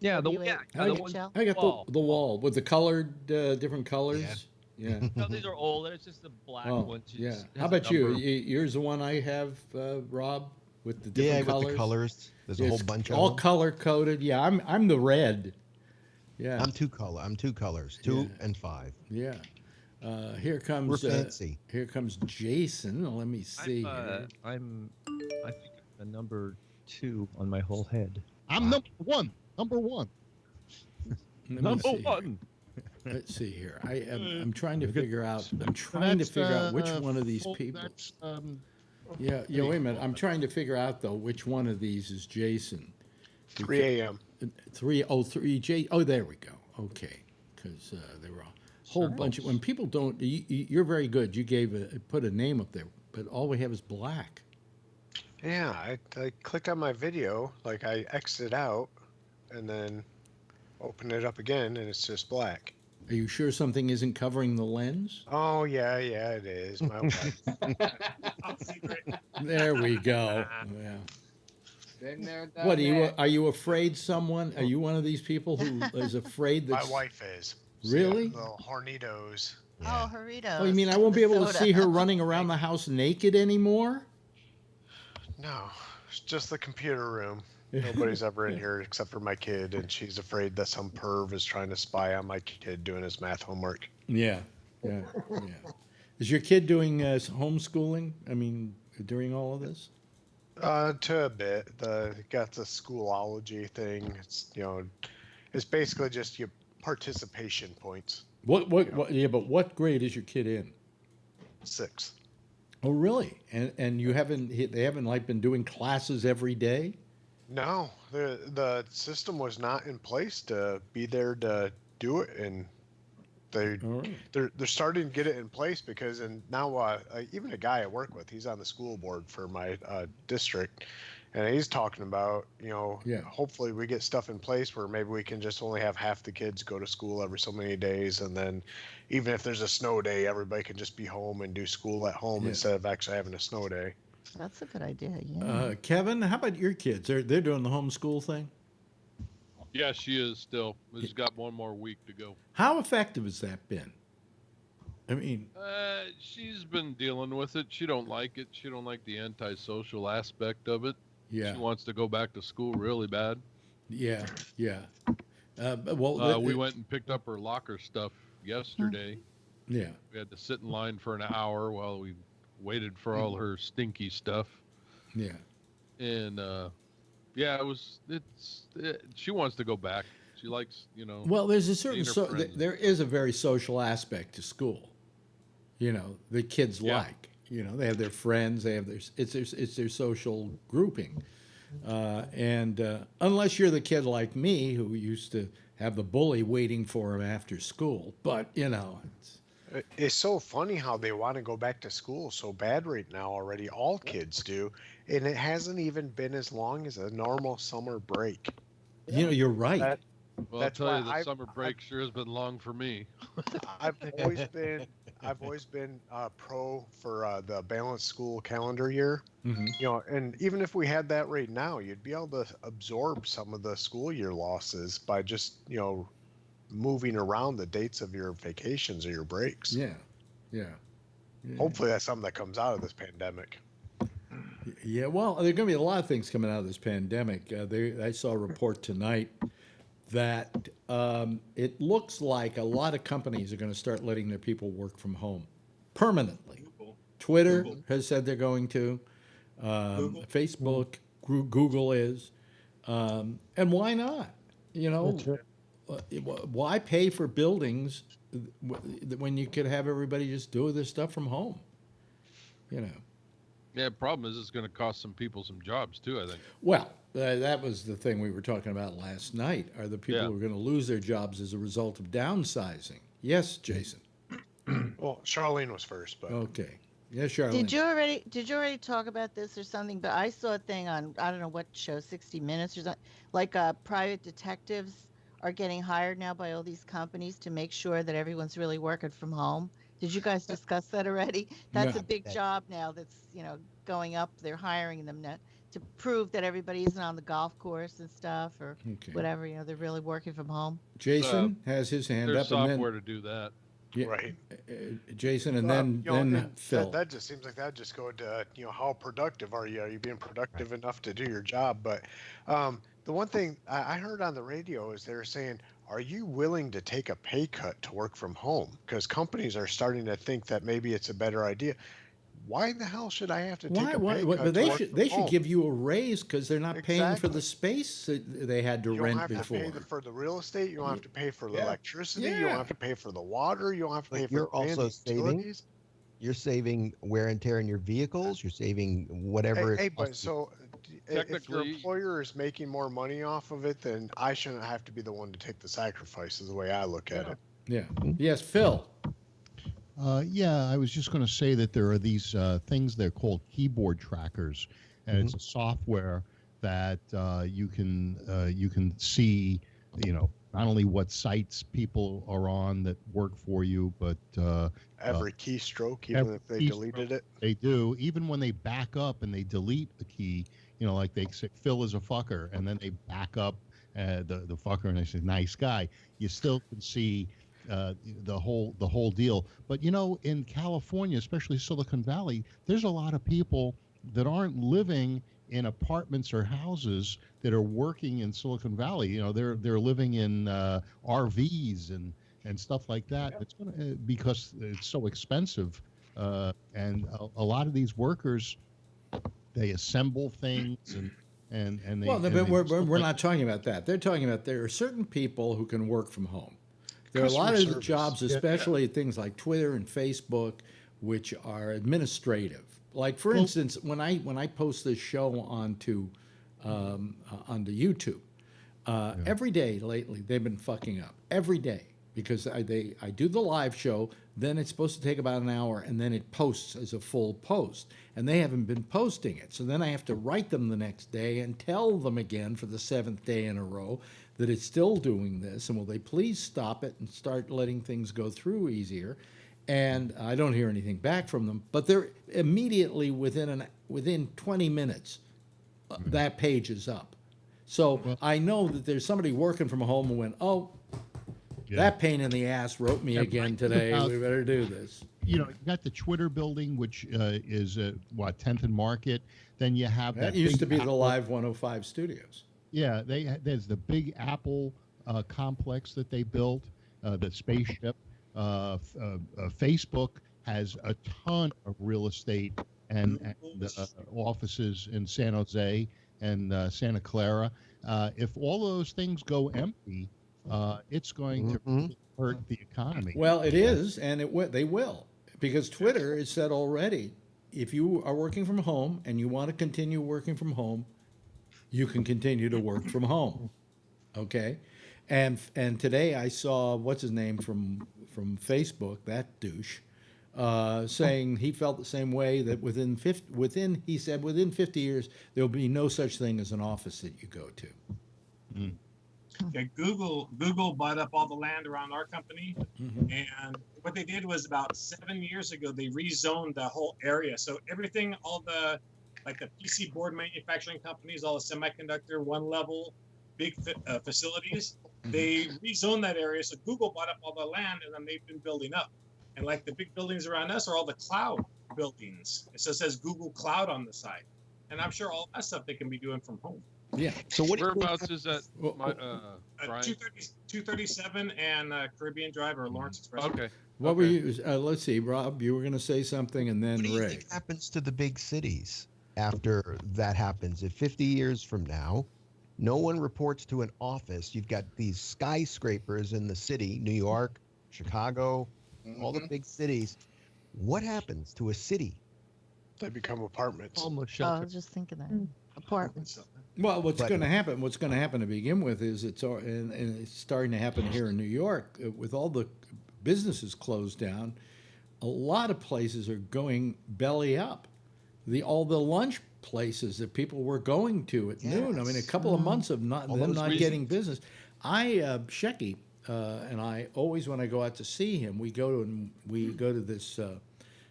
Yeah, the W-A- yeah, the ones. HL? I got Wall. the wall with the colored different colors. Yeah. No, these are old. It's just the black Oh, ones. yeah. Just How has a about you? number. Yours the one I have, Rob, with the Yeah, different with colors. the colors. There's a It's whole bunch all of them. color coded. Yeah, I'm the red. Yeah. I'm two colors, 2 and 5. Yeah. Here comes We're fancy. Here comes Jason. Let me see. here. I think a number 2 on my whole head. I'm number one. Number one. Let me Number see here. 1. Let's see here. I'm trying to figure out. I'm trying to figure out which one of these people. That's Yeah. Wait a minute. I'm trying to figure out though which one of these is Jason. 3 a.m. 3 J. Oh, there we go. Okay, because there were a whole bunch of when people don't. You're very good. You put a name up there, but all we have is black. Yeah, I click on my video, like I exit out, and then open it up again, and it's just black. Are you sure something isn't covering the lens? Oh yeah, it is. My wife. There we go. Yeah. Been there, done What that. are you afraid someone? Are you one of these people who is afraid My that? wife is. Really? Little hornitos. Oh, Doritos. Oh, you mean I won't be able to Soda. see her running around the house naked anymore? No, it's just the computer room. Nobody's ever in here except for my kid, and she's afraid that some perv is trying to spy on my kid doing his math homework. Yeah. Is your kid doing homeschooling? I mean, during all of this? To a bit. Got the schoolology thing. It's basically just your participation points. What? Yeah, but what grade is your kid in? 6. Oh, really? And they haven't like been doing classes every day? No, the system was not in place to be there to do it, and All right. they're starting to get it in place because now even a guy I work with, he's on the school board for my district, and he's talking about hopefully we get stuff in place where maybe we can just only have half the kids go to school every so many days, and then even if there's a snow day, everybody can just be home and do school at home instead of actually having a snow day. That's a good idea. Yeah. Kevin, how about your kids? They're doing the homeschool thing? Yeah, she is still. She's got one more week to go. How effective has that been? I mean, she's been dealing with it. She don't like it. She don't like the antisocial aspect of it. Yeah. She wants to go back to school really bad. Yeah. We went and picked up her locker stuff yesterday. Yeah. We had to sit in line for an hour while we waited for all her stinky stuff. Yeah. And she wants to go back. She likes, Well, there's a certain friends. there is a very social aspect to school. The kids like. They have their friends. They have it's their social grouping. And unless you're the kid like me who used to have the bully waiting for him after school, but it's so funny how they want to go back to school so bad right now already. All kids do, and it hasn't even been as long as a normal summer break. You're right. Well, I'll tell you, the summer break sure has been long for me. I've always been pro for the balanced school calendar year. Mm-hmm. And even if we had that right now, you'd be able to absorb some of the school year losses by just moving around the dates of your vacations or your breaks. Yeah. Hopefully, that's something that comes out of this pandemic. Yeah. Well, there are going to be a lot of things coming out of this pandemic. I saw a report tonight that it looks like a lot of companies are going to start letting their people work from home permanently. Twitter has said they're going to. Facebook, Google is. And why not? Why pay for buildings when you could have everybody just do this stuff from home? Yeah, the problem is it's going to cost some people some jobs too, I think. Well, that was the thing we were talking about last night. Are the people who are going to lose their jobs as a result of downsizing? Yes, Jason. Well, Charlene was first, but okay. Yeah, Charlene. Did you already talk about this or something? But I saw a thing on, I don't know what show, 60 Minutes or something, like private detectives are getting hired now by all these companies to make sure that everyone's really working from home. Did you guys discuss that already? That's a big job now that's, going up. They're hiring them now to prove that everybody isn't on the golf course and stuff or whatever, they're really working from home. Jason has his hand There's up. software to do that. Yeah, right. Jason, and then Phil. That just seems like that just go to how productive are you? Are you being productive enough to do your job? But the one thing I heard on the radio is they're saying, are you willing to take a pay cut to work from home? Because companies are starting to think that maybe it's a better idea. Why the hell should I have to take a pay cut? But they should home? give you a raise because they're not paying for the space that they had to rent before. You don't have to pay for the real estate. You don't have to pay for the electricity. You don't have to pay for the water. You don't have to pay for you're also saving. You're saving wear and tear in your vehicles. You're saving whatever. But so if your employer is making more money off of it, then I shouldn't have to be the one to take the sacrifice. Is the way I look at it. Yeah. Yes, Phil. I was just going to say that there are these things they're called keyboard trackers, and it's a software that you can see, not only what sites people are on that work for you, but every keystroke, even if they deleted it. They do. Even when they back up and they delete a key, like they say Phil is a fucker, and then they back up the fucker and they say nice guy. You still can see the whole deal. But in California, especially Silicon Valley, there's a lot of people that aren't living in apartments or houses that are working in Silicon Valley. They're living in RVs and stuff like that. It's because it's so expensive, and a lot of these workers, they assemble things and they. Well, but we're not talking about that. They're talking about there are certain people who can work from home. There are a lot of jobs, especially things like Twitter and Facebook, which are administrative. Like, for instance, when I post this show onto YouTube, every day lately they've been fucking up every day because I do the live show, then it's supposed to take about an hour, and then it posts as a full post, and they haven't been posting it. So then I have to write them the next day and tell them again for the 7th day in a row that it's still doing this, and will they please stop it and start letting things go through easier? And I don't hear anything back from them, but they're immediately within 20 minutes, that page is up. So Well- I know that there's somebody working from home who went, oh, that pain in the ass wrote me again today. about- We better do this. You know, you got the Twitter building, which is 10th and Market. Then you have That that used big to be the Apple- Live 105 studios. Yeah, there's the big Apple complex that they built, the spaceship. Facebook has a ton of real estate and offices in San Jose and Santa Clara. If all those things go empty, it's going to really hurt the economy. Well, it is, and they will, because Twitter has said already, if you are working from home and you want to continue working from home, you can continue to work from home. Okay, and today I saw what's his name from Facebook, that douche, saying he felt the same way, that within 50 years there will be no such thing as an office that you go to. Yeah, Google bought up all the land around our company, and what they did was about 7 years ago they rezoned the whole area. So everything, all the like the PC board manufacturing companies, all the semiconductor one level big facilities, they rezoned that area. So Google bought up all the land, and then they've been building up. And like the big buildings around us are all the cloud buildings. So it says Google Cloud on the side, and I'm sure all that stuff they can be doing from home. Yeah. So what? Whereabouts is that? Brian? 237 and Caribbean Drive or Lawrence Express. Okay. What were you? Let's see, Rob. You were going to say something, and then What do you Ray. think happens to the big cities after that happens? If 50 years from now, no one reports to an office, you've got these skyscrapers in the city, New York, Chicago, all the big cities. What happens to a city? They become apartments. Almost Oh, I shelter. was just thinking that. Apartments. Well, what's But- going to happen? What's going to happen to begin with is and it's starting to happen here in New York with all the businesses closed down. A lot of places are going belly up. All the lunch places that people were going to at noon. I mean, a couple of months of them those not reasons. getting business. Shecky and I always, when I go out to see him, we go to this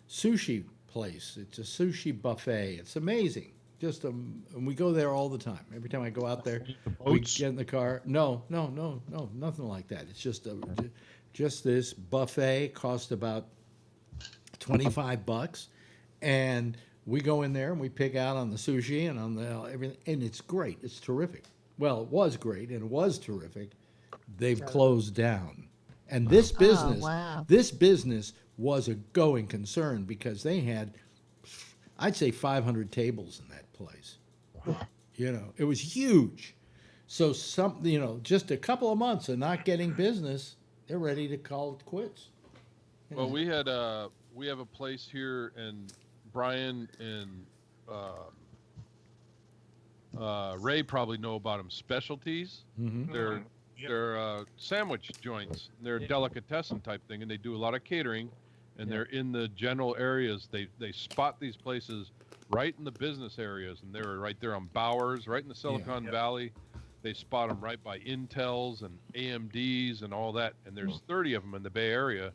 sushi place. It's a sushi buffet. It's amazing. And we go there all the time. Every time I go out there, we get in the car. No, nothing like that. It's just this buffet. Cost about $25, and we go in there and we pick out on the sushi and on the everything, and it's great. It's terrific. Well, it was great and it was terrific. They've closed down, and this business, wow. this business was a going concern because they had, I'd say, 500 tables in that place. You know, it was huge. So just a couple of months of not getting business, they're ready to call it quits. Well, we have a place here, and Brian and Ray probably know about them. Specialties. Mm-hmm. They're sandwich joints. They're delicatessen type thing, and they do a lot of catering. And they're in the general areas. They spot these places right in the business areas, and they're right there on Bowers, right in the Silicon Valley. They spot them right by Intels and AMDs and all that. And there's 30 of them in the Bay Area,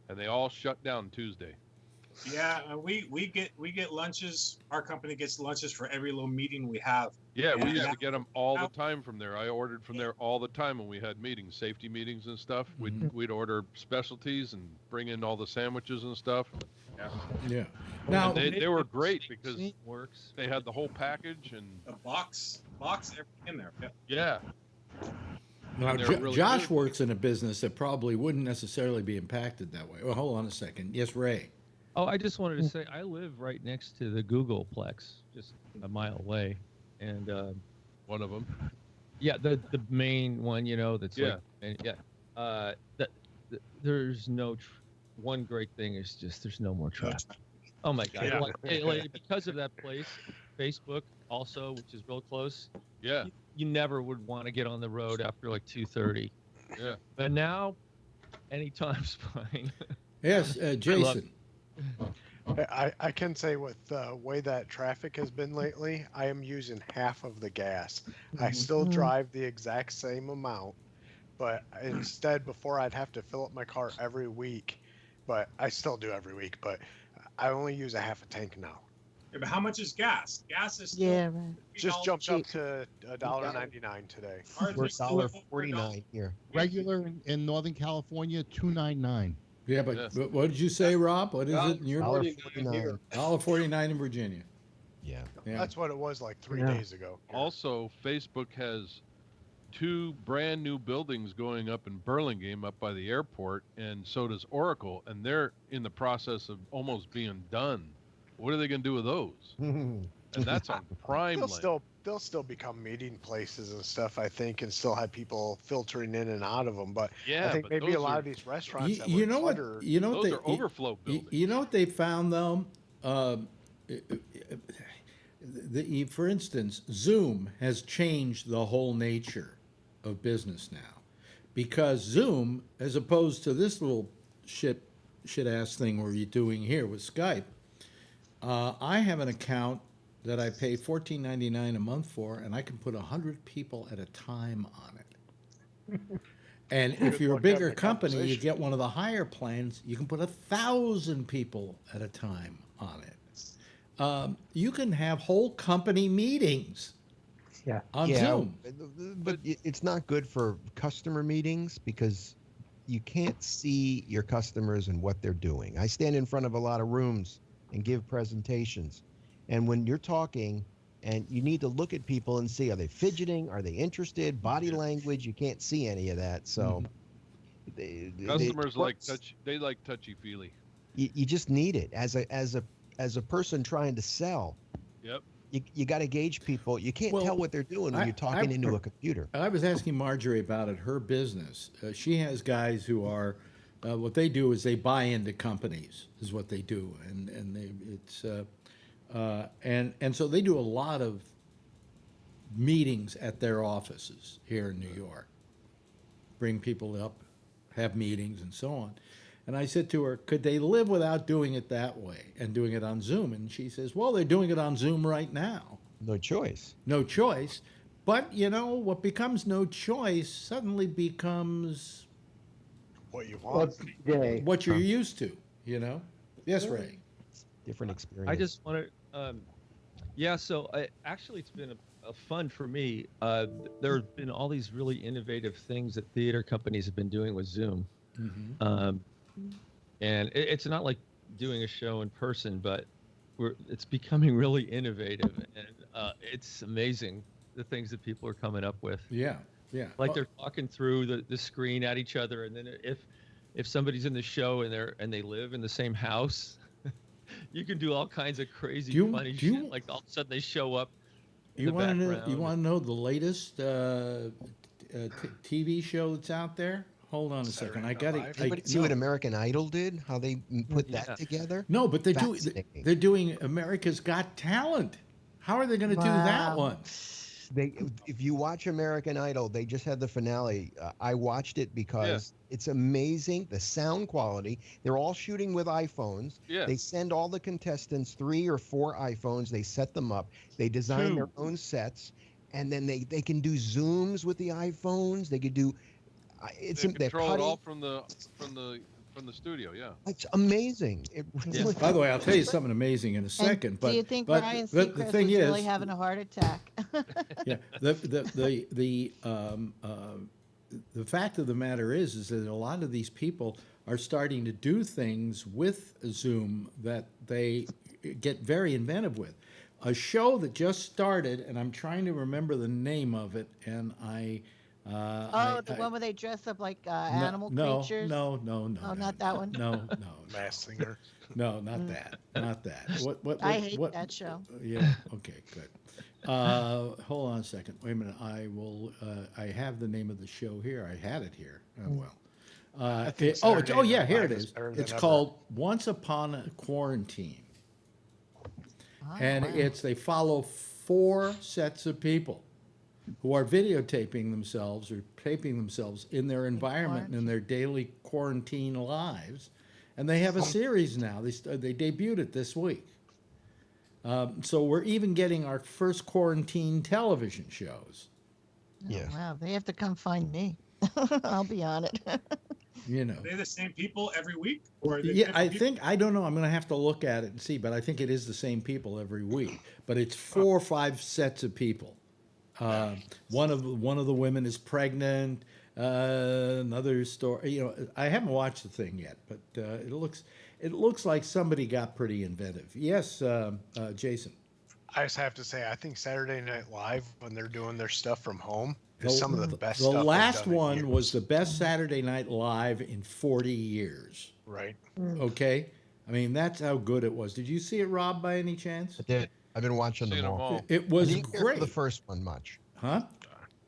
and they all shut down Tuesday. Yeah, we get lunches. Our company gets lunches for every little meeting we have. Yeah, we Yeah. used to get them all the time from there. I ordered from there all the time when we had meetings, safety meetings and stuff. We'd order specialties and bring in all the sandwiches and stuff. Yeah. Now They were great because Works. they had the whole package and A box, everything in there. Yeah. yeah. Now, They're really Josh good. works in a business that probably wouldn't necessarily be impacted that way. Well, hold on a second. Yes, Ray. Oh, I just wanted to say I live right next to the Googleplex, just a mile away, and One of them. yeah, the main one, that's there's no. One great thing is just there's no more traffic. Oh my God! Yeah. Like, because of that place, Facebook also, which is real close. Yeah. You never would want to get on the road after like 2:30. Yeah. But now, anytime's fine. Yes, Jason. I can say with the way that traffic has been lately, I am using half of the gas. I still drive the exact same amount, but instead, before I'd have to fill up my car every week, but I still do every week, but I only use a half a tank now. Yeah, but how much is gas? Gas is still Yeah, right. Just $3 jumped up cheap. to $1.99 today. Ours We're is still over $1.49 here. Regular in Northern California, $2.99. Yeah, but, Yes. but what did you say, Rob? What is it in your $1.49. $1.49 in Virginia? Yeah. Yeah. That's what it was like 3 Yeah. days ago. here. Also, Facebook has 2 brand new buildings going up in Burlingame, up by the airport, and so does Oracle, and they're in the process of almost being done. What are they going to do with those? And that's on prime land. They'll still become meeting places and stuff, I think, and still have people filtering in and out of them. But Yeah, I think but maybe those a lot are- of these restaurants that You were know what? cluttered, You know what Those they, are overflow buildings. You know what they found though? For instance, Zoom has changed the whole nature of business now, because Zoom, as opposed to this little shit ass thing we're doing here with Skype, I have an account that I pay $14.99 a month for, and I can put 100 people at a time on it. And if Good you're a luck having bigger a company, you conversation. get one of the higher plans. You can put 1,000 people at a time on it. You can have whole company meetings Yeah. on Yeah, Zoom. but it's not good for customer meetings because you can't see your customers and what they're doing. I stand in front of a lot of rooms and give presentations. And when you're talking and you need to look at people and see, are they fidgeting? Are they interested? Body language, you can't see any of that. So Customers they like touchy feely. you just need it as a person trying to sell. Yep. You got to gauge people. You can't Well, tell what they're doing when you're talking into a computer. I was asking Marjorie about it, her business. She has guys who are, what they do is they buy into companies, is what they do, and so they do a lot of meetings at their offices here in New York. Bring people up, have meetings, and so on. And I said to her, could they live without doing it that way and doing it on Zoom? And she says, well, they're doing it on Zoom right now. No choice. No choice. But, what becomes no choice suddenly becomes what you want. Day. what you're used to, Yes, Ray. Different experience. I just want to, so actually it's been a fun for me. There have been all these really innovative things that theater companies have been doing with Zoom. Mm-hmm. And it's not like doing a show in person, but it's becoming really innovative, and it's amazing the things that people are coming up with. Yeah, yeah. Like they're talking through the screen at each other, and then if somebody's in the show and they live in the same house, you can do all kinds of crazy funny shit. Like all of a sudden they show up. You want to know the latest TV show that's out there? Hold on a second. Anybody see what American Idol did? How they put that together? No, but they're doing America's Got Talent. How are they going to do that one? If you watch American Idol, they just had the finale. I watched it because it's amazing. The sound quality. They're all shooting with iPhones. Yeah. They send all the contestants 3 or 4 iPhones. They set them up. They design their own sets, and then they can do Zooms with the iPhones. They could do. They control it all from the studio. Yeah. It's amazing. It really By the way, I'll tell you something amazing in a second. Do you think Ryan Seacrest was really having a heart attack? Yeah. The fact of the matter is that a lot of these people are starting to do things with Zoom that they get very inventive with. A show that just started, and I'm trying to remember the name of it, and the one where they dress up like animal creatures? No. Oh, not that one? No. Masked Singer. No, not that. Not that. What, I hate that show. Yeah, okay, good. Hold on a second. Wait a minute. I have the name of the show here. I had it here. Here it is. It's called Once Upon a Quarantine. They follow 4 sets of people who are videotaping themselves or taping themselves in their environment and in their daily quarantine lives. And they have a series now. They debuted it this week. So we're even getting our first quarantine television shows. Yeah. Oh, wow, they have to come find me. I'll be on it. You know. Are they the same people every week? Or are they Yeah, different people? I don't know. I'm going to have to look at it and see, but I think it is the same people every week. But it's 4 or 5 sets of people. One of the women is pregnant. Another story. You know, I haven't watched the thing yet, but it looks like somebody got pretty inventive. Yes, Jason. I just have to say, I think Saturday Night Live, when they're doing their stuff from home, is some of the best The stuff they've last done in one was years. the best Saturday Night Live in 40 years. Right. Okay, I mean that's how good it was. Did you see it, Rob, by any chance? I did. I've been watching Seen them them all. all. It I was didn't care great, for the first one much. huh?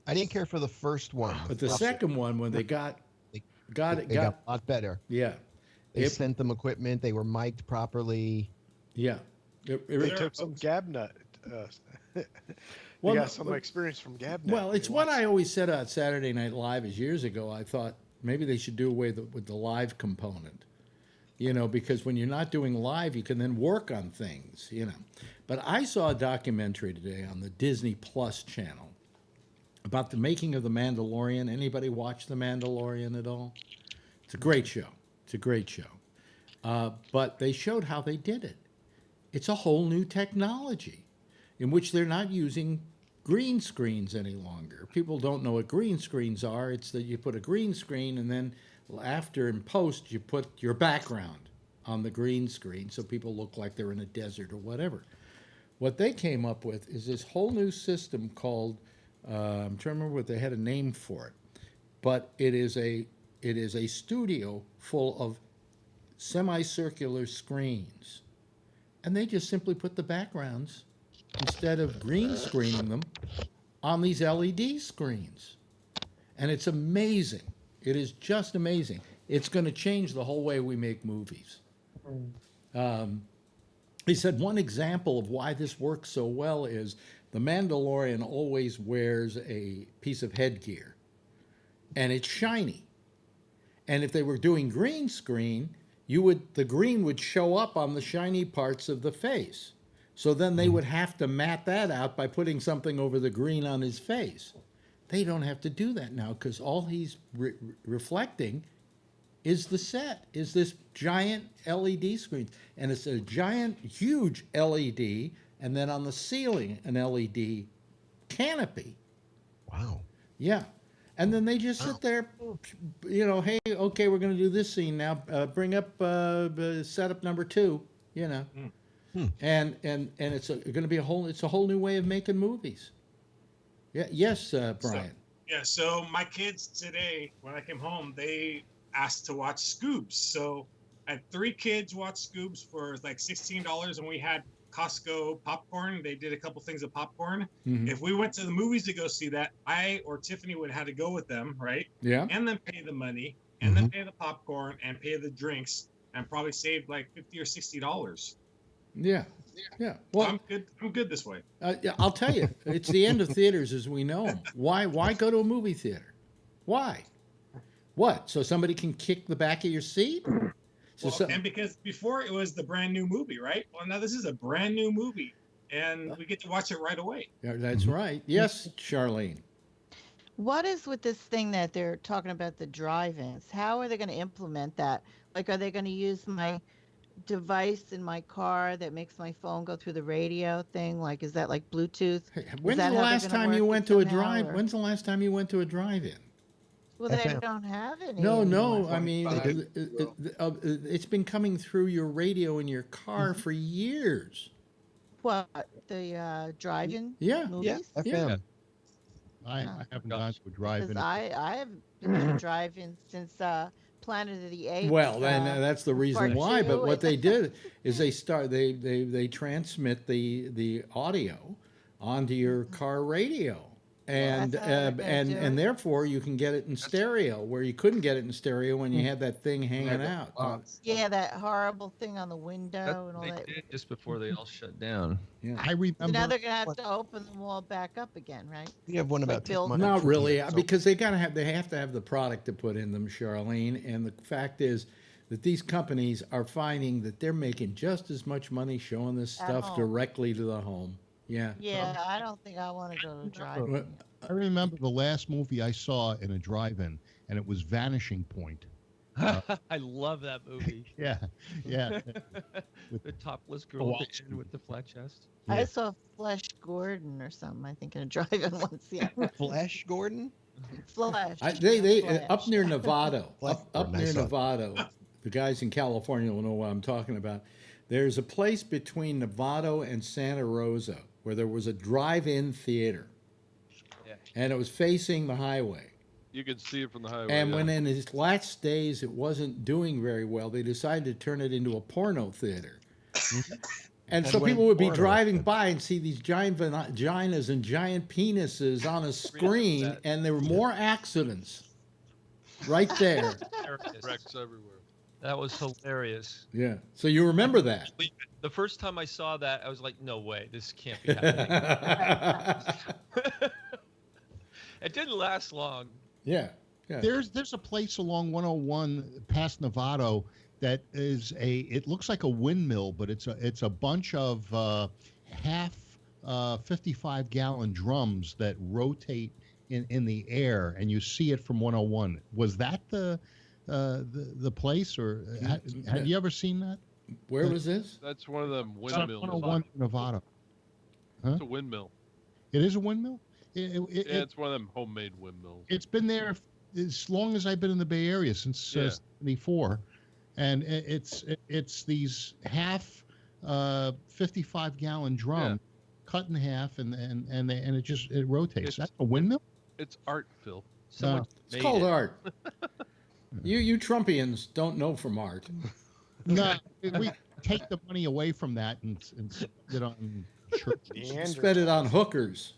I didn't care for the first one. But the second one, when they got They it, got a lot better. yeah, They It- sent them equipment. They were mic'd properly. yeah. They took some Gabnut. Well, They got some experience from Gabnut. Well, it's You what watch- I always said about Saturday Night Live is years ago. I thought maybe they should do away with the live component, you know, because when you're not doing live, you can then work on things, you know. But I saw a documentary today on the Disney Plus channel about the making of The Mandalorian. Anybody watch The Mandalorian at all? It's a great show. It's a great show. But they showed how they did it. It's a whole new technology in which they're not using green screens any longer. People don't know what green screens are. It's that you put a green screen and then after in post you put your background on the green screen so people look like they're in a desert or whatever. What they came up with is this whole new system called, I'm trying to remember what they had a name for it, but it is a studio full of semicircular screens. And they just simply put the backgrounds, instead of green screening them, on these LED screens. And it's amazing. It is just amazing. It's going to change the whole way we make movies. He said one example of why this works so well is the Mandalorian always wears a piece of headgear, and it's shiny. And if they were doing green screen, the green would show up on the shiny parts of the face. So then they would have to mat that out by putting something over the green on his face. They don't have to do that now because all he's reflecting is the set, is this giant LED screen. And it's a giant, huge LED, and then on the ceiling, an LED canopy. Wow. Yeah. And then they just sit there, you know, hey, okay, we're going to do this scene now. Bring up setup number 2, you know. And it's going to be a whole new way of making movies. Yeah. Yes, Brian. So my kids today, when I came home, they asked to watch Scoobs. So I had 3 kids watch Scoobs for like $16, and we had Costco popcorn. They did a couple things of popcorn. Mhm. If we went to the movies to go see that, I or Tiffany would have to go with them, right? Yeah. And then pay the money, and then pay the popcorn, and pay the drinks, and probably save like $50 or $60. Yeah. Yeah. So Well, I'm good this way. yeah, I'll tell you, it's the end of theaters as we know them. Why go to a movie theater? Why? What? So somebody can kick the back of your seat? And because before it was the brand new movie, right? Well, now this is a brand new movie, and we get to watch it right away. Yeah, that's right. Yes, Charlene. What is with this thing that they're talking about, the drive-ins? How are they going to implement that? Like, are they going to use my device in my car that makes my phone go through the radio thing? Like, is that like Bluetooth? Hey, Is when's that the how they're last gonna time you work went it to a somehow, drive? or- When's the last time you went to a drive-in? Well, they FM. don't have any. No, anymore. I mean, do. it's been coming through your radio in your car for years. What, the drive-in Yeah. movies? FM. I haven't gone to a Because drive-in. I have been to drive-in since Planet of the Apes. Well, then that's the reason part why. But 2. what they did is they transmit the audio onto your car radio, and that's how they're gonna do and it. therefore you can get it in stereo where you couldn't get it in stereo when you had that thing hanging out. Yeah, that horrible thing on the window and all They that. did just before they all shut down. Yeah. I So remember. now they're gonna have to open them all back up again, right? We have one Like about 10 Bill- months. Not really, So- because they have to have the product to put in them, Charlene. And the fact is that these companies are finding that they're making just as much money showing this At stuff home. directly to the home. Yeah. Yeah, I don't think I want to go to drive-in. Well, I remember the last movie I saw in a drive-in, and it was Vanishing Point. I love that movie. Yeah, yeah. The topless girl Wall at the end with the flat chest. Yeah. I saw Flesh Gordon or something, I think, in a drive-in once. Yeah. Flesh Gordon? Flesh. They up Flesh. near Novato, Flesh up Gordon, I near saw it. Novato. The guys in California will know what I'm talking about. There's a place between Novato and Santa Rosa where there was a drive-in theater, Yeah. and it was facing the highway. You could see it from the highway. And yeah. when in his last days it wasn't doing very well, they decided to turn it into a porno theater. And so And when people would be porno- driving by and see these giant vaginas and giant penises on a screen, that. and there were more accidents right there. Hilarious. Wrecks everywhere. That was hilarious. Yeah. So you remember that. The first time I saw that, I was like, no way, this can't be happening. It didn't last long. Yeah. Yeah. There's a place along 101 past Novato that is it looks like a windmill, but it's a bunch of half 55-gallon drums that rotate in the air, and you see it from 101. Was that the place, or had you ever seen that? Where was this? That's one of them It's on windmills. 101 Novato. It's a windmill. It is a windmill. Yeah, it's one of them homemade windmills. It's been there as long as I've been in the Bay Area, since '74, and it's these half 55-gallon drum cut in half, and it rotates. That's a windmill. It's art, Phil. Someone It's made called it. art. You Trumpians don't know from art. No, we take the money away from that and spend it on churches. Spend it on hookers.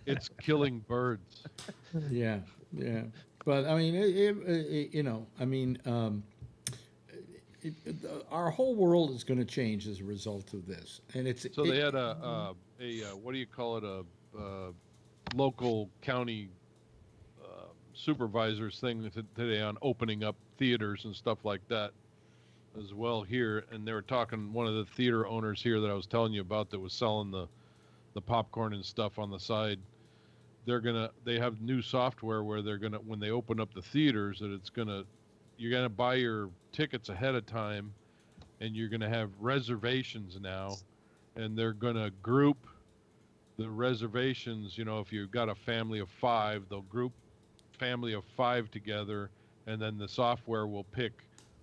It's killing birds. Yeah, yeah. But I mean, our whole world is going to change as a result of this, and So they had a what do you call it, a local county supervisors thing today on opening up theaters and stuff like that as well here, and they were talking, one of the theater owners here that I was telling you about that was selling the popcorn and stuff on the side, they have new software where they're gonna, when they open up the theaters, that you're gonna buy your tickets ahead of time, and you're gonna have reservations now, and they're gonna group the reservations. If you've got a family of 5, they'll group family of 5 together, and then the software will pick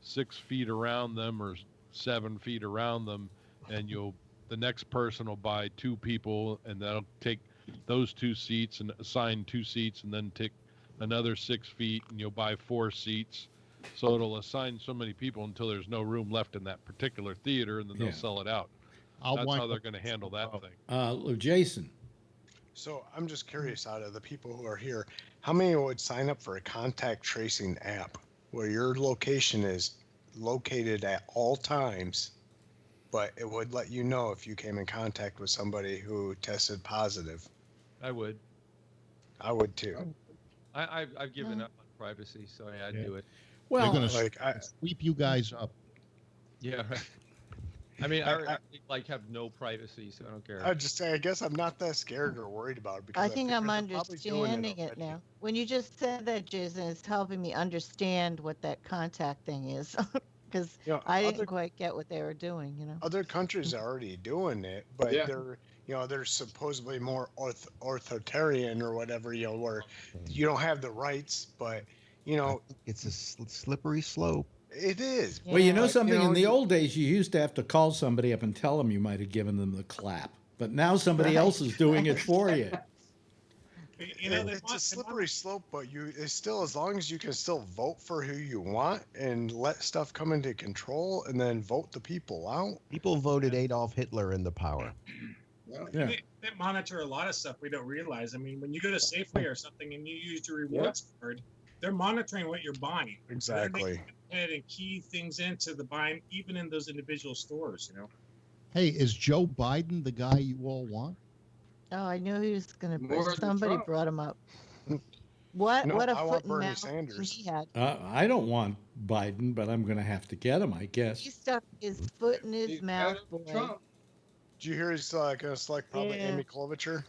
6 feet around them or 7 feet around them, and the next person will buy 2 people, and that'll take those 2 seats and assign 2 seats, and then take another 6 feet, and you'll buy 4 seats. So it'll assign so many people until there's no room left in that particular theater, and then they'll sell it out. That's how they're going to handle that thing. Jason. So I'm just curious, out of the people who are here, how many would sign up for a contact tracing app where your location is located at all times, but it would let you know if you came in contact with somebody who tested positive? I would. I would too. I've given up on privacy, so yeah, I'd do it. Well, They're gonna sweep you guys up. Yeah, right. I mean, I have no privacy, so I don't care. I'd just say, I guess I'm not that scared or worried about it, because I think I'm figure they're probably doing understanding it now. When you just said that, Jason, it's helping me understand what that contact thing is, because I didn't quite get what they were doing. Other countries are already doing it, but they're supposedly more authoritarian or whatever, where you don't have the rights, but it's a slippery slope. It is. Well, something, in the old days, you used to have to call somebody up and tell them you might have given them the clap. But now somebody else is doing it for you. It's a slippery slope, but it's still, as long as you can still vote for who you want and let stuff come into control and then vote the people out. People voted Adolf Hitler into power. They monitor a lot of stuff we don't realize. I mean, when you go to Safeway or something and you use your rewards card, they're monitoring what you're buying. Exactly. And key things into the buying, even in those individual stores. Hey, is Joe Biden the guy you all want? Oh, I knew he was going More to. than Somebody Trump. brought him up. What a I want foot and Bernie mouth Sanders. he had. I don't want Biden, but I'm going to have to get him, I guess. He stuck his foot in his He's mouth, better than boy. Trump. Did you hear he's going to select probably Yeah. Amy Klobuchar?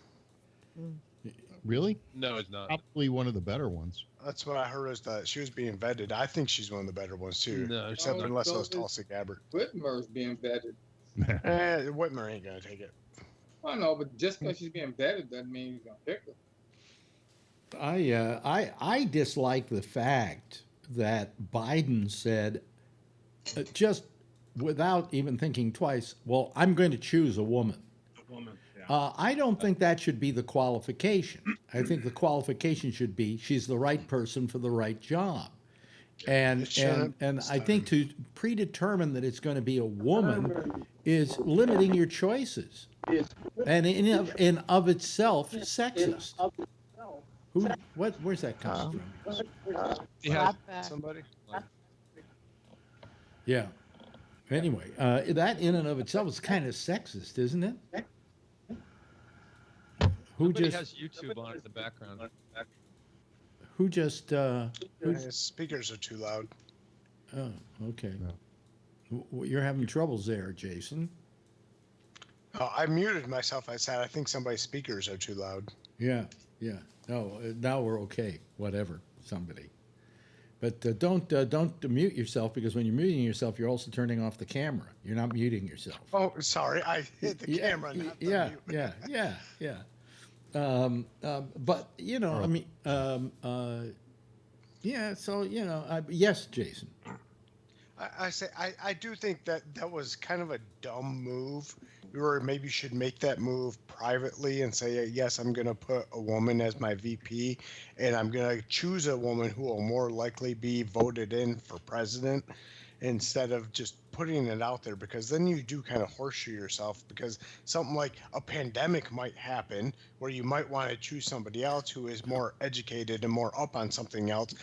Really? No, it's not. Probably one of the better ones. That's what I heard is that she was being vetted. I think she's one of the better ones too. No, Except Oh, unless so it was is- Tulsi Gabbard. Whitmer's being vetted. Whitmer ain't gonna take it. I know, but just because she's being vetted doesn't mean you're gonna pick her. I dislike the fact that Biden said, just without even thinking twice, well, I'm going to choose a woman. A woman. Yeah. I don't think that should be the qualification. I think the qualification should be she's the right person for the right job. And I think to predetermine that it's going to be a woman is limiting your choices, and in of itself sexist. Who? What? Where's that coming from? Yeah. Somebody. Yeah. Anyway, that in and of itself is kind of sexist, isn't it? Who Somebody just? has YouTube on in the background. Who just? His speakers are too loud. Oh, okay. You're having troubles there, Jason. Oh, I muted myself. I said I think somebody's speakers are too loud. Yeah, yeah. No, now we're okay. Whatever, somebody. But don't mute yourself, because when you're muting yourself, you're also turning off the camera. You're not muting yourself. Oh, sorry. I hit the camera. Not the mute. Yeah. But you know, I mean, yeah. So you know, yes, Jason. I do think that was kind of a dumb move. Or maybe you should make that move privately and say, yes, I'm going to put a woman as my VP, and I'm going to choose a woman who will more likely be voted in for president, instead of just putting it out there, because then you do kind of horseshoe yourself, because something like a pandemic might happen where you might want to choose somebody else who is more educated and more up on something else.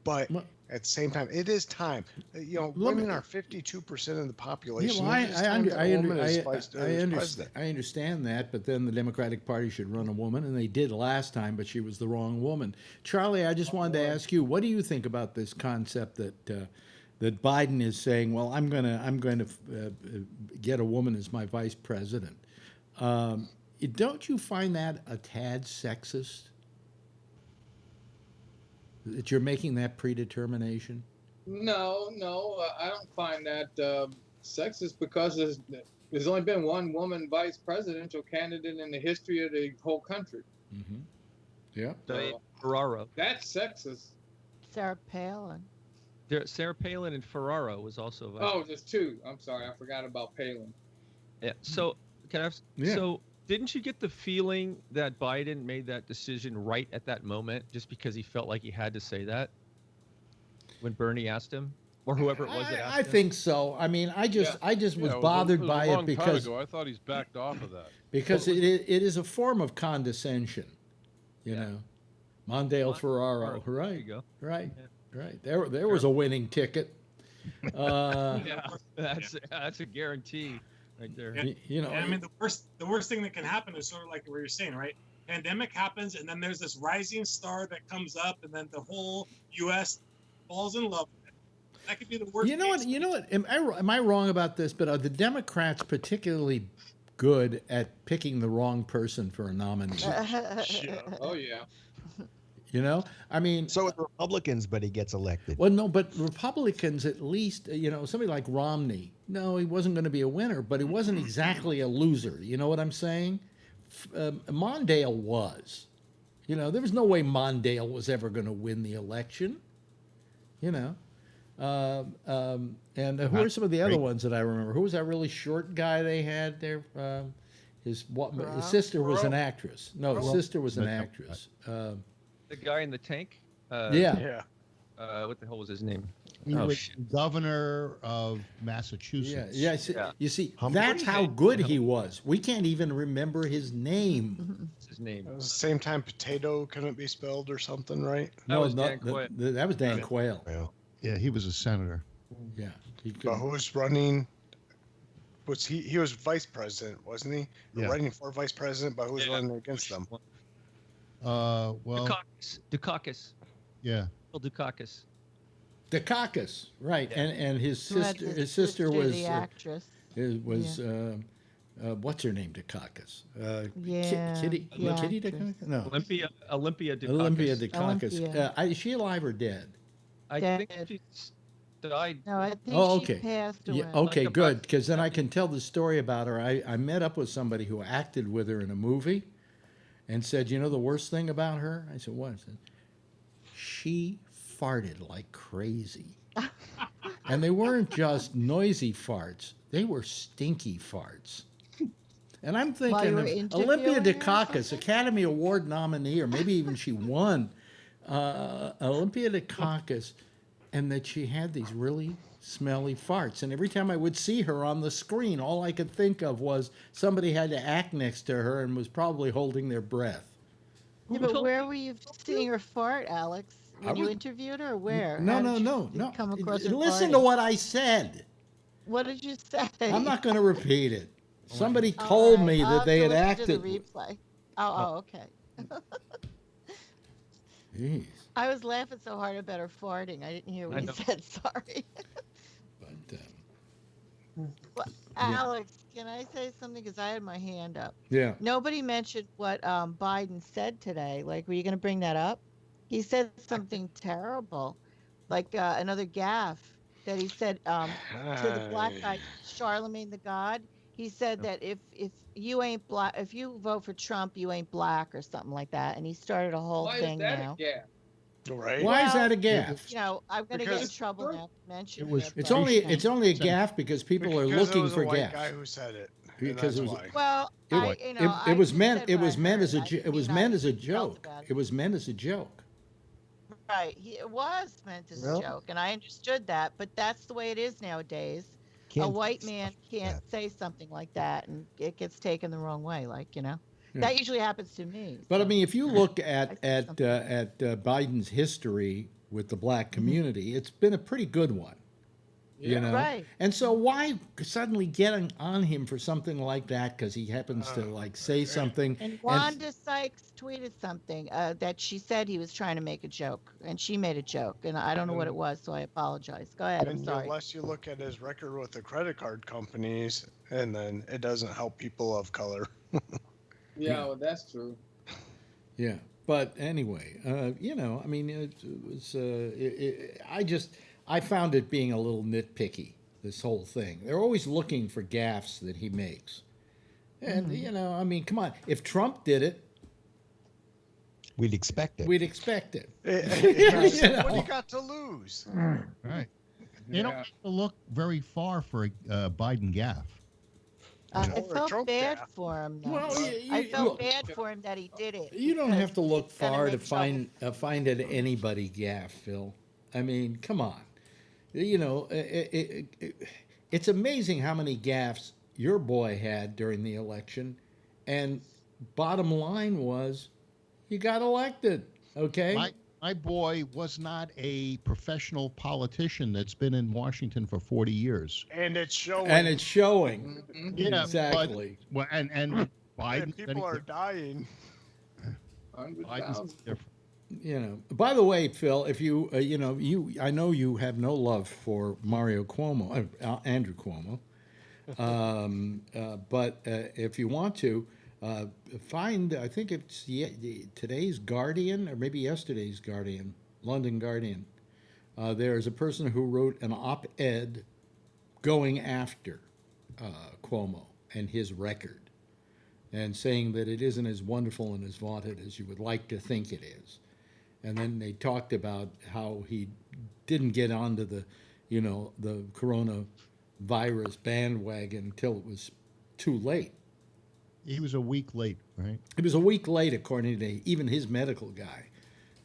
But at the same time, it is time. You know, women are 52% of the population. Yeah, President. I understand that, but then the Democratic Party should run a woman, and they did last time, but she was the wrong woman. Charlie, I just wanted to ask you, what do you think about this concept that Biden is saying? Well, I'm going to get a woman as my vice president. Don't you find that a tad sexist? That you're making that predetermination? No, I don't find that sexist, because there's only been one woman vice presidential candidate in the history of the whole country. Mm-hmm. Yeah. So, Ferraro. that's sexist. Sarah Palin. Sarah Palin and Ferraro was also. Oh, there's two. I'm sorry, I forgot about Palin. Yeah. So can I? Yeah. So didn't you get the feeling that Biden made that decision right at that moment, just because he felt like he had to say that when Bernie asked him, or whoever it was that asked I him? think so. I mean, I just was it bothered was by a long it because time ago. I thought he's backed off of that. because it is a form of condescension, you know. Mondale Ferraro, There right? you go. Right. There was a winning ticket. Yeah, that's a guarantee right there. You know, And I mean, the worst thing that can happen is sort of like what you're saying, right? Pandemic happens, and then there's this rising star that comes up, and then the whole U.S. falls in love with it. That could be the worst. You know what? Am I wrong about this? But are the Democrats particularly good at picking the wrong person for a nominee? Oh yeah. You know, I mean, So with Republicans, but he gets elected. well, no, but Republicans at least, you know, somebody like Romney. No, he wasn't going to be a winner, but he wasn't exactly a loser. You know what I'm saying? Mondale was. You know, there was no way Mondale was ever going to win the election. You know. And who are some of the other ones that I remember? Who was that really short guy they had there? His sister was an actress. No, his sister was an actress. The guy in the tank. Yeah. What the hell was his name? He was governor of Massachusetts. You see, Humphrey? that's how good he was. We can't even remember his name. What's his name? It was the same time potato couldn't be spelled or something, right? That was Dan Quayle. That was Dan Quayle. Well, Yeah, he was a senator. Yeah. He but who was running? Was he was vice president, wasn't he? Yeah. Running for vice president, but who was running against them? Well, Dukakis. yeah. Bill Dukakis. Dukakis, right? And his Who had sister was the actress. what's her name, Dukakis? Yeah, Kitty the Dukakis? No, Olympia Dukakis. Olympia Dukakis. Olympia. Is she alive or dead? I think Dead. she's died. No, I think Oh, she okay. passed away. Yeah, okay, Like good. about Because then I can tell the story about her. I met up with somebody who acted with her in a movie and said, you know the worst thing about her? I said, what? I said, she farted like crazy. And they weren't just noisy farts, they were stinky farts. And I'm While you thinking were of Olympia interviewing her or Dukakis, something? Academy Award nominee, or maybe even she won, Olympia Dukakis, and that she had these really smelly farts. And every time I would see her on the screen, all I could think of was somebody had to act next to her and was probably holding their breath. Yeah, but where were you seeing her fart, Alex? When you was- interviewed her, or where? No, How no, did you no, no. Come across her Listen farting? to what I said. What did you say? I'm not going to repeat it. Somebody All told right, me I'll that have they to had listen to acted. the replay. Oh, okay. Jeez. I was laughing so hard about her farting. I didn't hear I what you know. said. Sorry. But, Well, Alex, can I say something? Because I had my hand up. yeah. Nobody mentioned what Biden said today. Like, were you going to bring that up? He said something terrible, like another gaffe that he said to the black guy, Charlemagne the God. He said that if you ain't black, if you vote for Trump, you ain't black or something like that. And he started a whole Why thing is that now. a gap? Right? Why is Well, that a gaffe? You know, I'm going to get in Because- trouble now for mentioning was- it. It's but- only a gaffe because people are Because it looking was a for white guy gaffes. who said it. and Because that's it was- why. Well, It, I, you know, it was I meant. said It what was I meant as a. heard. I It didn't was mean meant I as a felt joke. about It was meant as a joke. Right. It was meant as a Well- joke, and I understood that, but that's the way it is nowadays. A Can't white say man stuff like can't that. say something like that, and it gets taken the wrong way. Like, you know, Yeah. that usually happens to me. But I so- mean, if you look at said something. Biden's history with the black community, it's been a pretty good one. You know, Right. and so why suddenly getting on him for something like that because he happens to like say something? And Wanda Sykes tweeted something that she said he was trying to make a joke, and she made a joke, and I don't know what it was, so I apologize. Go ahead. I'm And sorry. unless you look at his record with the credit card companies, and then it doesn't help people of color. Yeah, well, that's true. Yeah, but anyway, you know, I mean, it was. I found it being a little nitpicky. This whole thing. They're always looking for gaffes that he makes, and you know, I mean, come on. If Trump did it, We'd expect it. we'd expect it. What do you got to lose? Right. You don't have to look very far for a Biden gaffe. I Or a felt Trump bad gaffe. for him. Though. Well, I felt look, bad for him that he did it. you don't because have to look it's gonna far to make trouble. find an anybody gaff, Phil. I mean, come on. You know, it's amazing how many gaffes your boy had during the election, and bottom line was, he got elected. Okay. My boy was not a professional politician that's been in Washington for 40 years. And it's showing. And it's showing. Yeah, Exactly. Well, and and Biden. people are dying. Biden's 100,000. different. You know. By the way, Phil, if you you know I know you have no love for Mario Cuomo, Andrew Cuomo, but if you want to find, I think it's today's Guardian or maybe yesterday's Guardian, London Guardian. There's a person who wrote an op-ed going after Cuomo and his record, and saying that it isn't as wonderful and as vaunted as you would like to think it is. And then they talked about how he didn't get onto the, you know, the coronavirus bandwagon until it was too late. He was a week late, right? It was a week late, according to even his medical guy,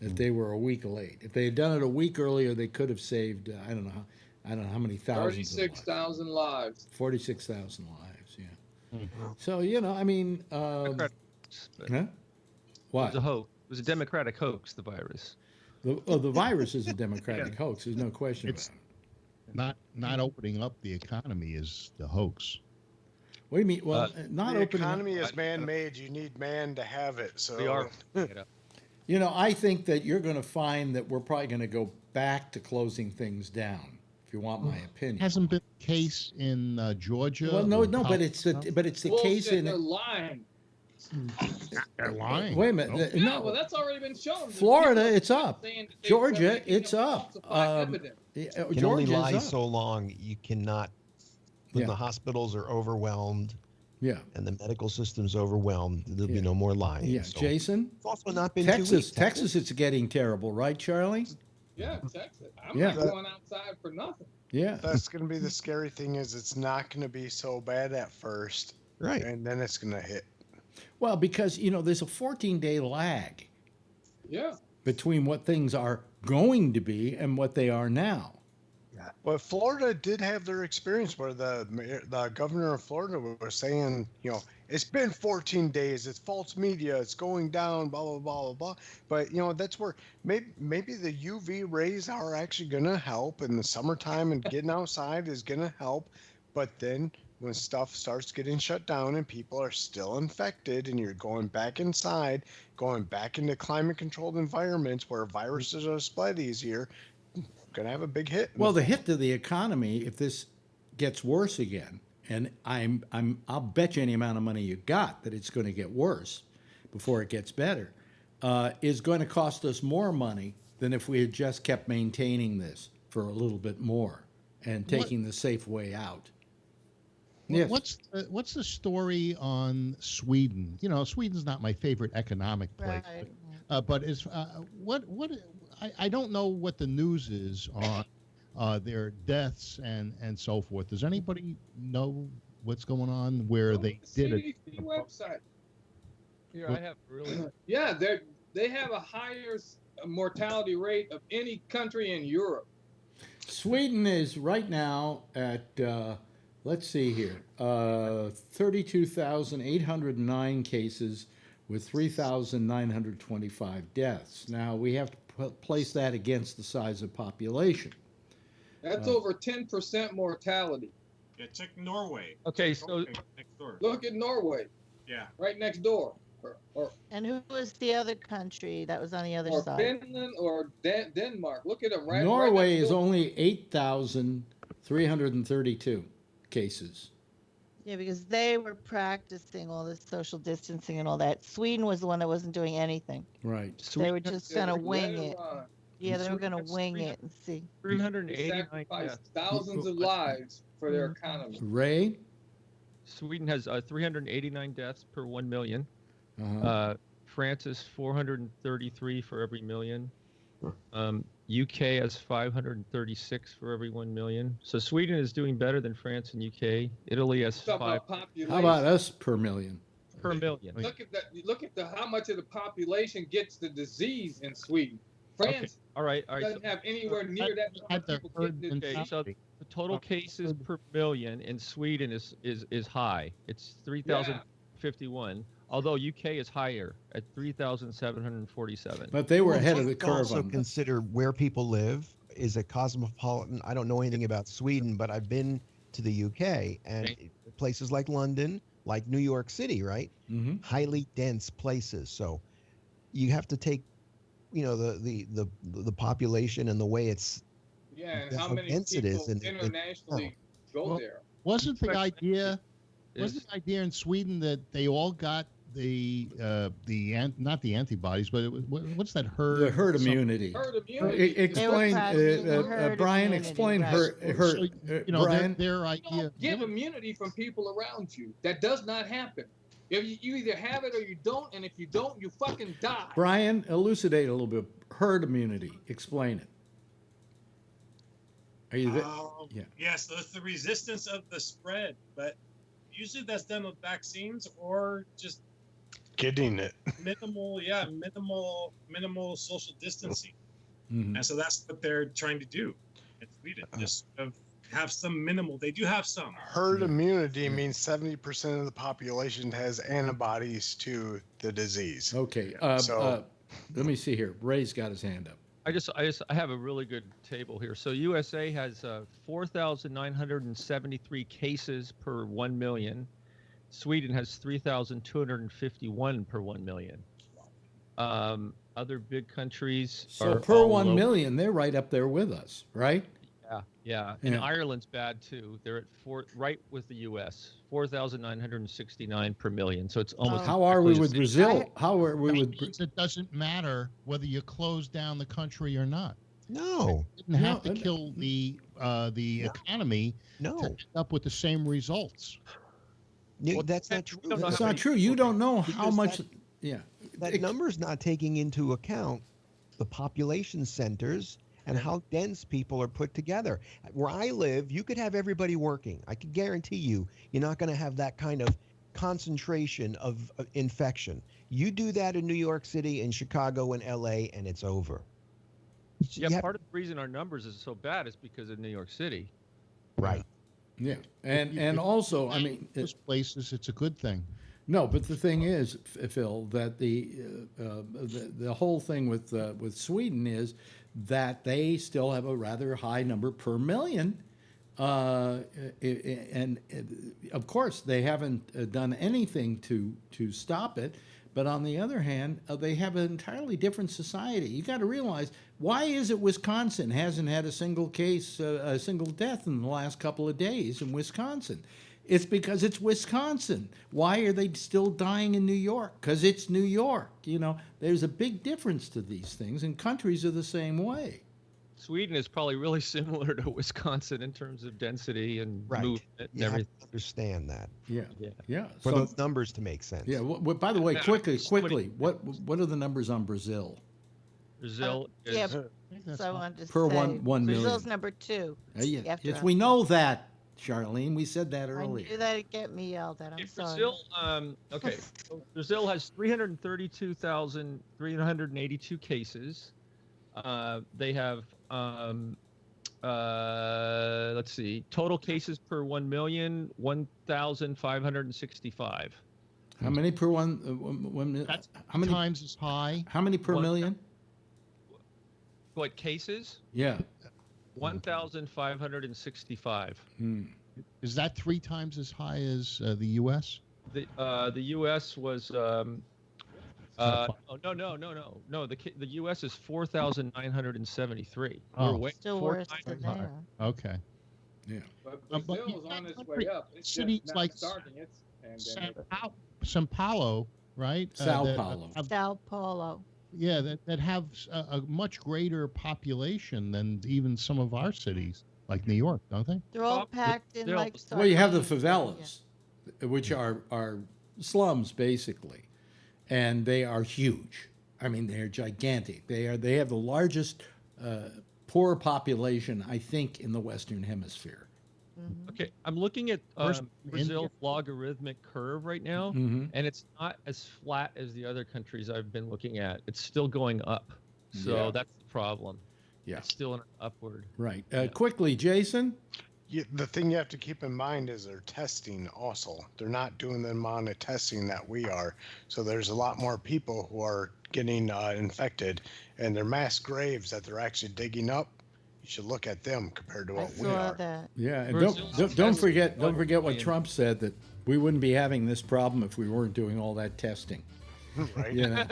that they were a week late. If they had done it a week earlier, they could have saved, I don't know how many thousands of lives. 36,000 lives. 46,000 lives, yeah. So, you know, I mean, Democratic, but huh? It What? was a hoax. It was a Democratic hoax, the virus. The virus is a Democratic hoax. There's no question It's- about it. Not opening up the economy is the hoax. What do you mean? Well, not The opening. economy is man-made. You need man to have it. So We are. You know. You know, I think that you're going to find that we're probably going to go back to closing things down if you want my opinion. Hasn't been the case in Georgia. Well, no, or but it's the case Bullshit, in. they're lying. They're lying. Wait a minute. Yeah, No, well, that's already been shown. Florida, People it's up. saying that they Georgia, making it's up. falsified evidence. You can only Georgia's lie up. so long. You cannot. When Yeah. the hospitals are overwhelmed Yeah. and the medical system's overwhelmed, there'll be no more lying. Yeah, So Jason. it's also not been 2 Texas, weeks. Texas, it's getting terrible, right, Charlie? Yeah, Texas. I'm Yeah. not going outside for nothing. Yeah. That's going to be the scary thing is it's not going to be so bad at first. Right. And then it's going to hit. Well, because there's a 14-day lag Yeah. between what things are going to be and what they are now. But Florida did have their experience where the governor of Florida was saying, it's been 14 days, it's false media, it's going down, blah, blah, blah, blah, blah. But, that's where maybe the UV rays are actually going to help in the summertime and getting outside is going to help. But then when stuff starts getting shut down and people are still infected and you're going back inside, going back into climate-controlled environments where viruses are spread easier, gonna have a big hit. Well, the hit to the economy, if this gets worse again, and I'll bet you any amount of money you got that it's going to get worse before it gets better, is going to cost us more money than if we had just kept maintaining this for a little bit more and taking the safe way out. Yes. What's the story on Sweden? Sweden's not my favorite economic place, Right. but is I don't know what the news is on their deaths and so forth. Does anybody know what's going on where they did it? CDC website. Here, I have really. Yeah, they have a higher mortality rate of any country in Europe. Sweden is right now at, let's see here, 32,809 cases with 3,925 deaths. Now, we have to place that against the size of population. That's over 10% mortality. Yeah, check Norway. Okay, so Norway next door. Look at Norway, Yeah. right next door. Or And who was the other country that was on the other side? Finland or Denmark. Look at them right Norway next is door. only 8,332 cases. Yeah, because they were practicing all this social distancing and all that. Sweden was the one that wasn't doing anything. Right. They were just Yeah, gonna let wing it it. run. Yeah, they were gonna Sweden- wing it and see. They 389 sacrificed deaths. thousands of lives for their economy. Ray? Sweden has 389 deaths per 1 million. Uh-huh. France is 433 for every million. UK has 536 for every 1 million. So Sweden is doing better than France and UK. Italy has Talk 5 about population. How about us per million? per million. Look at that. Look at how much of the population gets the disease in Sweden. Okay. France All right. doesn't have anywhere near that Had many the people herd getting the Okay, disease. so the total cases per million in Sweden is high. It's 3,051. Although UK is higher at 3,747. But they were Well, ahead of the let's curve also on consider where people live is a cosmopolitan. I don't know anything about Sweden, but I've been to the UK and places like London, like New York City, right? Mm-hmm. Highly dense places. So you have to take, the population and the way it's Yeah, and how how many dense it people is, and internationally go Well, there? Wasn't the idea Is- the idea in Sweden that they all got not the antibodies, but what's that herd? The herd something? immunity. Herd immunity. Explain, practicing herd Brian, immunity, explain right. her, So, Brian. their You idea. don't get immunity from people around you. That does not happen. If you either have it or you don't, and if you don't, you fucking die. Brian, elucidate a little bit. Herd immunity. Explain it. Are you there? Yeah. Yes, so it's the resistance of the spread, but usually that's done with vaccines or just Getting it. minimal social distancing. Mhm. And so that's what they're trying to do in Sweden. Just have some minimal. They do have some. Herd immunity means 70% of the population has antibodies to the disease. Okay. So- Let me see here. Ray's got his hand up. I have a really good table here. So USA has 4,973 cases per 1 million. Sweden has 3,251 per 1 million. Other big countries So are per all 1 low. million, they're right up there with us, right? Yeah. And Ireland's bad too. They're at right with the U.S. 4,969 per million. So it's almost. How are we with Brazil? How are we with? It doesn't matter whether you close down the country or not. No, it didn't have to kill the economy. No, to end up with the same results. Well, that's not true. That's not true. You don't know how much. That number's not taking into account the population centers and how dense people are put together. Where I live, you could have everybody working. I can guarantee you're not going to have that kind of concentration of infection. You do that in New York City, in Chicago, and LA, and it's over. Yeah, part of the reason our numbers is so bad is because of New York City. Right. Yeah, and also, I mean, those places, it's a good thing. No, but the thing is, Phil, that the whole thing with Sweden is that they still have a rather high number per million, and of course they haven't done anything to stop it. But on the other hand, they have an entirely different society. You got to realize, why is it Wisconsin hasn't had a single case, a single death in the last couple of days in Wisconsin? It's because it's Wisconsin. Why are they still dying in New York? Because it's New York. You know, there's a big difference to these things, and countries are the same way. Sweden is probably really similar to Wisconsin in terms of density and movement and everything. Have to understand that. Yeah. For those numbers to make sense. Yeah. Well, by the way, quickly, what are the numbers on Brazil? Brazil is so I wanted to per say, 1 million. Brazil's number 2. Yes, we know that, Charlene. We said that earlier. I knew that'd get me yelled at. I'm sorry. Brazil, okay. So Brazil has 332,382 cases. They have, let's see, total cases per 1 million, 1,565. How many per 1 million? That's how many times as high? How many per million? What, cases? Yeah. 1,565. Is that 3 times as high as the U.S.? The U.S. was no. The U.S. is 4,973. Oh. We're Still worse than there. Okay. Yeah. But Brazil's on its way up. It's cities just not like starting its pandemic. Sao Paulo, right? Sao Paulo. Sao Paulo. Yeah, that have a much greater population than even some of our cities, like New York, don't they? They're all packed in like. Well, you have the favelas, which are slums basically, and they are huge. I mean, they're gigantic. They have the largest poor population, I think, in the Western Hemisphere. Okay, I'm looking at Brazil's logarithmic curve right now, and it's not as flat as the other countries I've been looking at. It's still going up, so that's the problem. Yeah, it's still an upward. Right. Quickly, Jason. The thing you have to keep in mind is they're testing also. They're not doing the amount of testing that we are. So there's a lot more people who are getting infected, and their mass graves that they're actually digging up. You should look at them compared to what we are. That. Yeah, and don't forget what Trump said, that we wouldn't be having this problem if we weren't doing all that testing. Right. You know?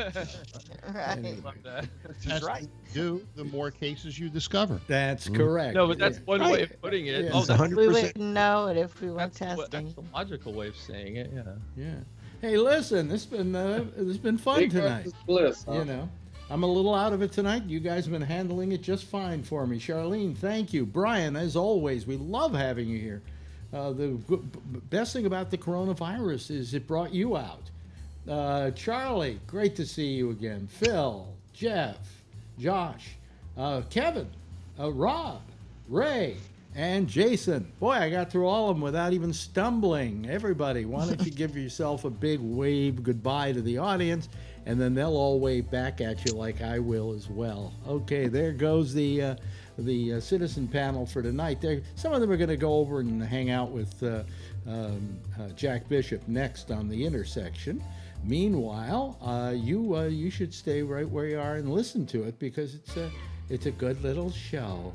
Right. Anyway. That's right. The more cases you discover. That's correct. No, but that's one way of putting it. Yeah. Oh, that's, we wouldn't know it if we weren't that's testing. the logical way of saying it. Yeah. Hey, listen, this has been fun tonight. Bliss, huh? You know, I'm a little out of it tonight. You guys have been handling it just fine for me. Charlene, thank you. Brian, as always, we love having you here. The best thing about the coronavirus is it brought you out. Charlie, great to see you again. Phil, Jeff, Josh, Kevin, Rob, Ray, and Jason. Boy, I got through all of them without even stumbling. Everybody, why don't you give yourself a big wave goodbye to the audience, and then they'll all wave back at you like I will as well. Okay, there goes the citizen panel for tonight. Some of them are going to go over and hang out with Jack Bishop next on the intersection. Meanwhile, you should stay right where you are and listen to it, because it's a good little show.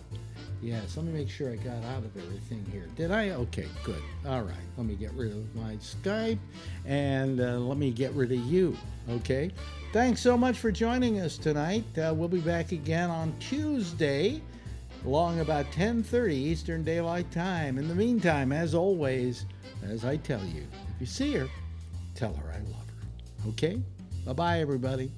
Yes, let me make sure I got out of everything here. Did I? Okay, good. All right, let me get rid of my Skype, and let me get rid of you, okay? Thanks so much for joining us tonight. We'll be back again on Tuesday along about 10:30 Eastern Daylight Time. In the meantime, as always, as I tell you, if you see her, tell her I love her. Okay? Bye-bye, everybody.